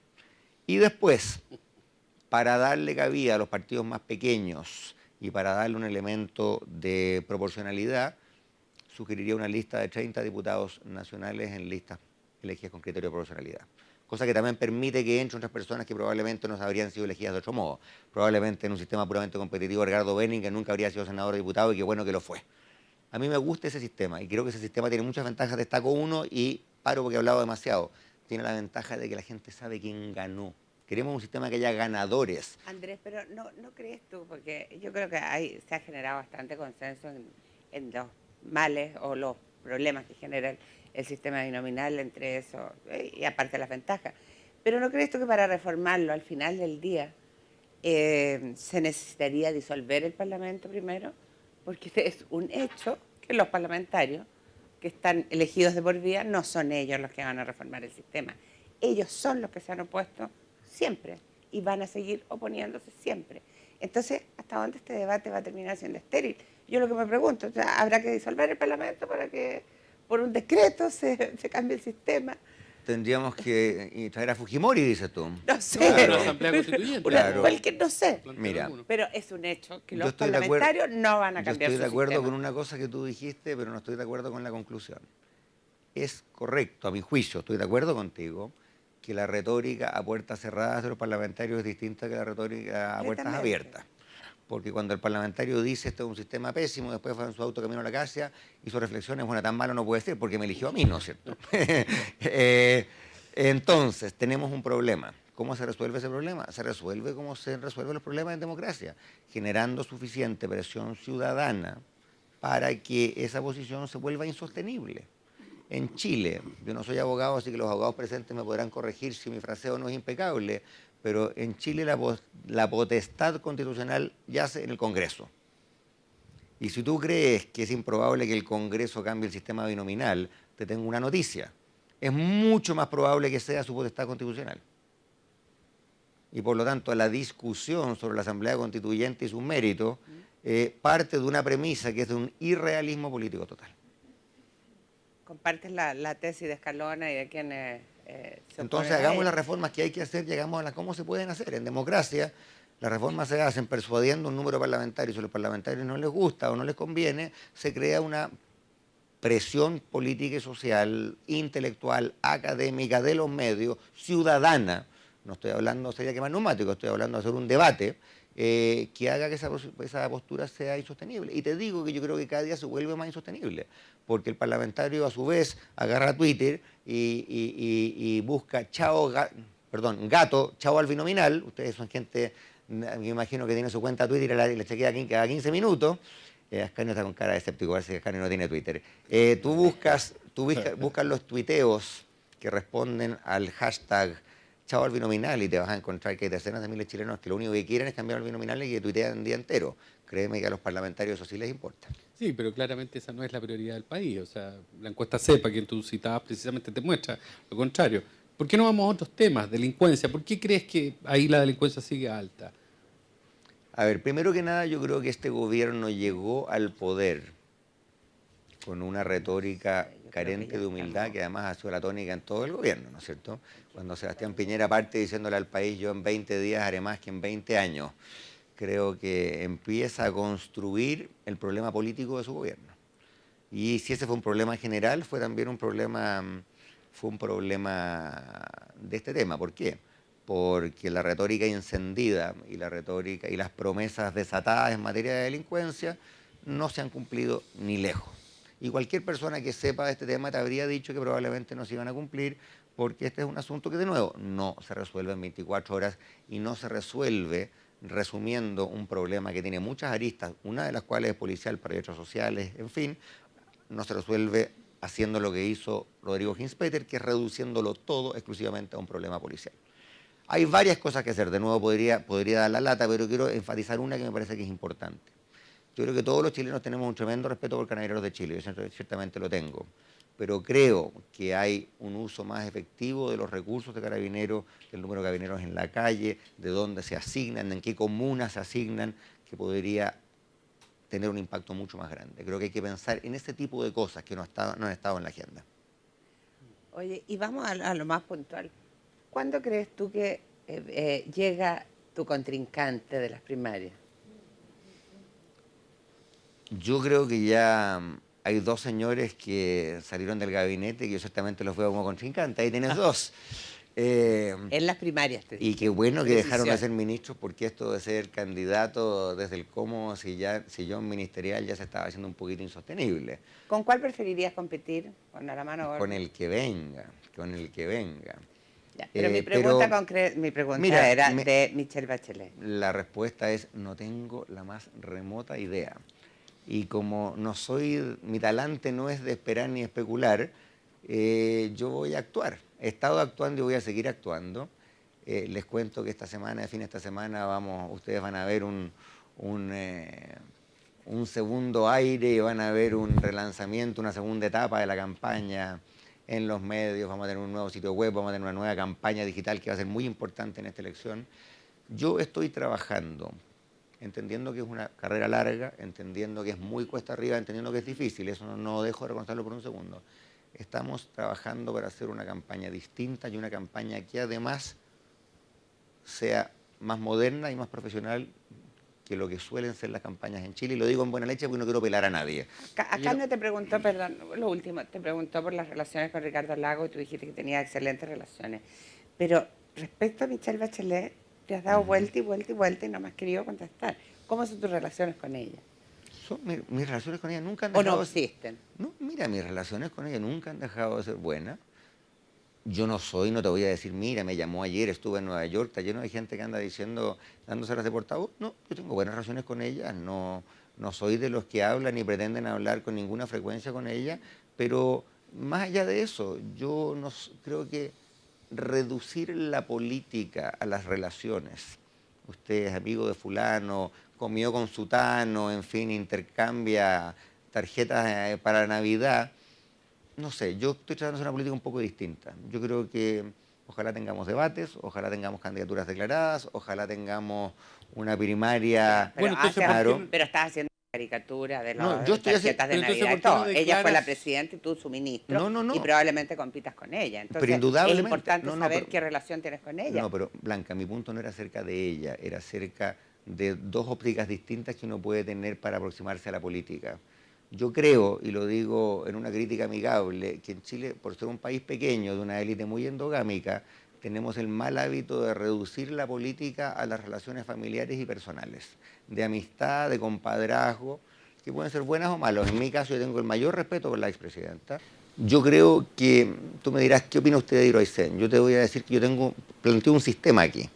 Y después, para darle cabida a los partidos más pequeños y para darle un elemento de proporcionalidad, sugeriría una lista de 30 diputados nacionales en listas elegidas con criterio de proporcionalidad. Cosa que también permite que entren otras personas que probablemente no habrían sido elegidas de otro modo. Probablemente en un sistema puramente competitivo, Edgardo Benning, que nunca habría sido senador o diputado y qué bueno que lo fue. A mí me gusta ese sistema y creo que ese sistema tiene muchas ventajas. Destaco uno y paro porque he hablado demasiado. Tiene la ventaja de que la gente sabe quién ganó. Queremos un sistema que haya ganadores. Andrés, pero no crees tú, porque yo creo que se ha generado bastante consenso en los males o los problemas que genera el sistema binominal entre eso y aparte las ventajas. Pero ¿no crees tú que para reformarlo al final del día se necesitaría disolver el Parlamento primero? Porque es un hecho que los parlamentarios que están elegidos de por vida no son ellos los que van a reformar el sistema. Ellos son los que se han opuesto siempre y van a seguir oponiéndose siempre. Entonces, ¿hasta dónde este debate va a terminar siendo estéril? Yo lo que me pregunto, o sea, ¿habrá que disolver el Parlamento para que por un decreto se cambie el sistema? Tendríamos que traer a Fujimori, dices tú. No sé. Claro, la Asamblea Constituyente. Claro. Cualquier, no sé. Mira, Pero es un hecho que yo los estoy de acuerdo- parlamentarios no van a yo cambiar estoy su de acuerdo sistema. con una cosa que tú dijiste, pero no estoy de acuerdo con la conclusión. Es correcto, a mi juicio, estoy de acuerdo contigo, que la retórica a puertas cerradas de los parlamentarios es distinta que la retórica a puertas abiertas. Porque cuando el parlamentario dice esto es un sistema pésimo, después va en su auto camino a la casa y sus reflexiones, bueno, tan malo no puede ser porque me eligió a mí, ¿no es cierto? Entonces, tenemos un problema. ¿Cómo se resuelve ese problema? Se resuelve como se resuelven los problemas en democracia, generando suficiente presión ciudadana para que esa posición se vuelva insostenible. En Chile, yo no soy abogado, así que los abogados presentes me podrán corregir si mi fraseo no es impecable, pero en Chile la potestad constitucional yace en el Congreso. Y si tú crees que es improbable que el Congreso cambie el sistema binominal, te tengo una noticia. Es mucho más probable que sea su potestad constitucional. Y por lo tanto, la discusión sobre la Asamblea Constituyente y sus méritos parte de una premisa que es de un irrealismo político total. Compartes la tesis de Escalona y de quienes se Entonces, oponen a hagamos ella. las reformas que hay que hacer, llegamos a cómo se pueden hacer. En democracia, las reformas se hacen persuadiendo un número parlamentario. Si a los parlamentarios no les gusta o no les conviene, se crea una presión política y social, intelectual, académica, de los medios, ciudadana. No estoy hablando sería quemar neumáticos, estoy hablando de hacer un debate que haga que esa postura sea insostenible. Y te digo que yo creo que cada día se vuelve más insostenible, porque el parlamentario a su vez agarra Twitter y busca gato, chao al binominal. Ustedes son gente, me imagino que tiene su cuenta Twitter y le chequea cada 15 minutos. Ascanio está con cara de escéptico, parece que Ascanio no tiene Twitter. Tú buscas los tuiteos que responden al hashtag chao al binominal y te vas a encontrar que hay decenas de miles de chilenos que lo único que quieren es cambiar al binominal y que tuitean el día entero. Créeme que a los parlamentarios eso sí les importa. Sí, pero claramente esa no es la prioridad del país. O sea, la encuesta CEPA, que tú citabas, precisamente te muestra lo contrario. ¿Por qué no vamos a otros temas? Delincuencia. ¿Por qué crees que ahí la delincuencia sigue alta? A ver, primero que nada, yo creo que este gobierno llegó al poder con una retórica carente de humildad, que además ha sido la tónica en todo el gobierno, ¿no es cierto? Cuando Sebastián Piñera parte diciéndole al país, yo en 20 días haré más que en 20 años, creo que empieza a construir el problema político de su gobierno. Y si ese fue un problema general, fue también un problema de este tema. ¿Por qué? Porque la retórica encendida y la retórica y las promesas desatadas en materia de delincuencia no se han cumplido ni lejos. Y cualquier persona que sepa de este tema te habría dicho que probablemente no se iban a cumplir, porque este es un asunto que, de nuevo, no se resuelve en 24 horas y no se resuelve resumiendo un problema que tiene muchas aristas, una de las cuales es policial, para derechos sociales, en fin, no se resuelve haciendo lo que hizo Rodrigo Ginspeter, que es reduciéndolo todo exclusivamente a un problema policial. Hay varias cosas que hacer, de nuevo podría dar la lata, pero quiero enfatizar una que me parece que es importante. Yo creo que todos los chilenos tenemos un tremendo respeto por Carabineros de Chile, yo ciertamente lo tengo, pero creo que hay un uso más efectivo de los recursos de Carabineros, del número de carabineros en la calle, de dónde se asignan, en qué comunas se asignan, que podría tener un impacto mucho más grande. Creo que hay que pensar en ese tipo de cosas que no han estado en la agenda. Oye, y vamos a lo más puntual. ¿Cuándo crees tú que llega tu contrincante de las primarias? Yo creo que ya hay dos señores que salieron del gabinete que yo exactamente los veo como contrincantes. Ahí tienes dos. En las primarias, te digo. Y qué bueno que dejaron de ser ministros, porque esto de ser candidato desde el cómodo sillón ministerial ya se estaba haciendo un poquito insostenible. ¿Con cuál preferirías competir? ¿Con la mano gorda? Con el que venga, con el que venga. Ya, pero mi pregunta, mira, era de Michelle Bachelet. La respuesta es, no tengo la más remota idea. Y como mi talante no es de esperar ni especular, yo voy a actuar. He estado actuando y voy a seguir actuando. Les cuento que fin de esta semana, ustedes van a ver un segundo aire y van a ver un relanzamiento, una segunda etapa de la campaña en los medios. Vamos a tener un nuevo sitio web, vamos a tener una nueva campaña digital que va a ser muy importante en esta elección. Yo estoy trabajando, entendiendo que es una carrera larga, entendiendo que es muy cuesta arriba, entendiendo que es difícil, eso no dejo de reconocerlo por un segundo. Estamos trabajando para hacer una campaña distinta y una campaña que además sea más moderna y más profesional que lo que suelen ser las campañas en Chile. Y lo digo en buena leche porque no quiero pelar a nadie. Acá no te preguntó, perdón, lo último, te preguntó por las relaciones con Ricardo Lago y tú dijiste que tenía excelentes relaciones. Pero respecto a Michelle Bachelet, te has dado vuelta y vuelta y vuelta y no me has querido contestar. ¿Cómo son tus relaciones con ella? Mis relaciones con ella nunca han ¿O dejado no existen? No, mira, mis relaciones con ella nunca han dejado de ser buenas. Yo no te voy a decir, mira, me llamó ayer, estuve en Nueva York, está lleno de gente que anda diciendo, dándose las de portavoz. No, yo tengo buenas relaciones con ella, no soy de los que hablan ni pretenden hablar con ninguna frecuencia con ella, pero más allá de eso, yo creo que reducir la política a las relaciones. Usted es amigo de fulano, comió con sutano, en fin, intercambia tarjetas para Navidad. No sé, yo estoy tratando de hacer una política un poco distinta. Yo creo que ojalá tengamos debates, ojalá tengamos candidaturas declaradas, ojalá tengamos una primaria. Pero, pero estás haciendo caricatura de las tarjetas de Navidad y todo. Ella fue la presidenta y tú su ministro. No. Y probablemente compitas con ella. Entonces, pero indudablemente, es importante saber qué relación tienes con ella. No, pero Blanca, mi punto no era acerca de ella, era acerca de dos ópticas distintas que uno puede tener para aproximarse a la política. Yo creo, y lo digo en una crítica amigable, que en Chile, por ser un país pequeño, de una élite muy endogámica, tenemos el mal hábito de reducir la política a las relaciones familiares y personales, de amistad, de compadrazgo, que pueden ser buenas o malas. En mi caso yo tengo el mayor respeto por la expresidenta. Yo creo que, tú me dirás, ¿qué opina usted de Hidroaicén? Yo te voy a decir que yo planteo un sistema aquí,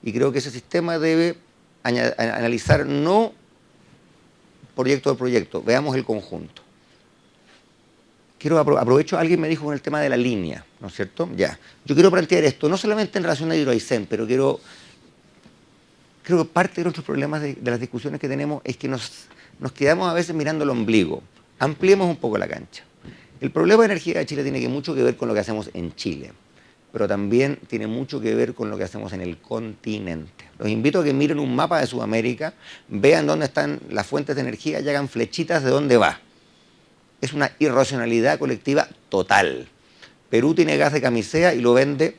y creo que ese sistema debe analizar no proyecto por proyecto, veamos el conjunto. Aprovecho, alguien me dijo con el tema de la línea, ¿no es cierto? Ya. Yo quiero plantear esto, no solamente en relación a Hidroaicén, pero creo que parte de nuestros problemas de las discusiones que tenemos es que nos quedamos a veces mirando el ombligo. Ampliemos un poco la cancha. El problema de energía de Chile tiene mucho que ver con lo que hacemos en Chile, pero también tiene mucho que ver con lo que hacemos en el continente. Los invito a que miren un mapa de Sudamérica, vean dónde están las fuentes de energía y hagan flechitas de dónde va. Es una irracionalidad colectiva total. Perú tiene gas de camisea y lo vende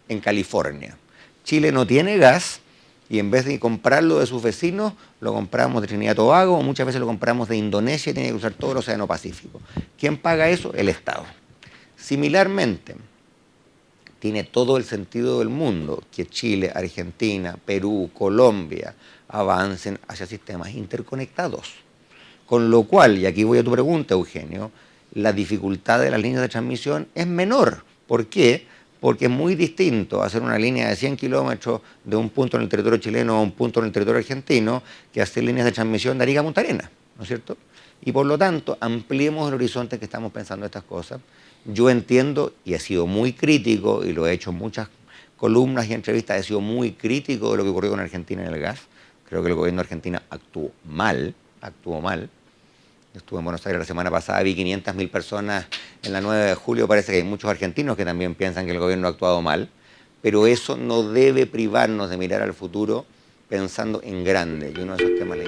en California. Chile no tiene gas y en vez de comprarlo de sus vecinos, lo compramos de Trinidad y Tobago o muchas veces lo compramos de Indonesia y tiene que cruzar todo el Océano Pacífico. ¿Quién paga eso? El Estado. Similarmente, tiene todo el sentido del mundo que Chile, Argentina, Perú, Colombia avancen hacia sistemas interconectados. Con lo cual, y aquí voy a tu pregunta, Eugenio, la dificultad de las líneas de transmisión es menor. ¿Por qué? Porque es muy distinto hacer una línea de 100 kilómetros de un punto en el territorio chileno a un punto en el territorio argentino que hacer líneas de transmisión de Arica a Punta Arenas, ¿no es cierto? Y por lo tanto, ampliemos el horizonte que estamos pensando estas cosas. Yo entiendo, y he sido muy crítico, y lo he hecho en muchas columnas y entrevistas, he sido muy crítico de lo que ocurrió con Argentina en el gas. Creo que el gobierno de Argentina actuó mal. Estuve en Buenos Aires la semana pasada, vi 500.000 personas en la 9 de julio, parece que hay muchos argentinos que también piensan que el gobierno ha actuado mal, pero eso no debe privarnos de mirar al futuro pensando en grande, y uno de esos temas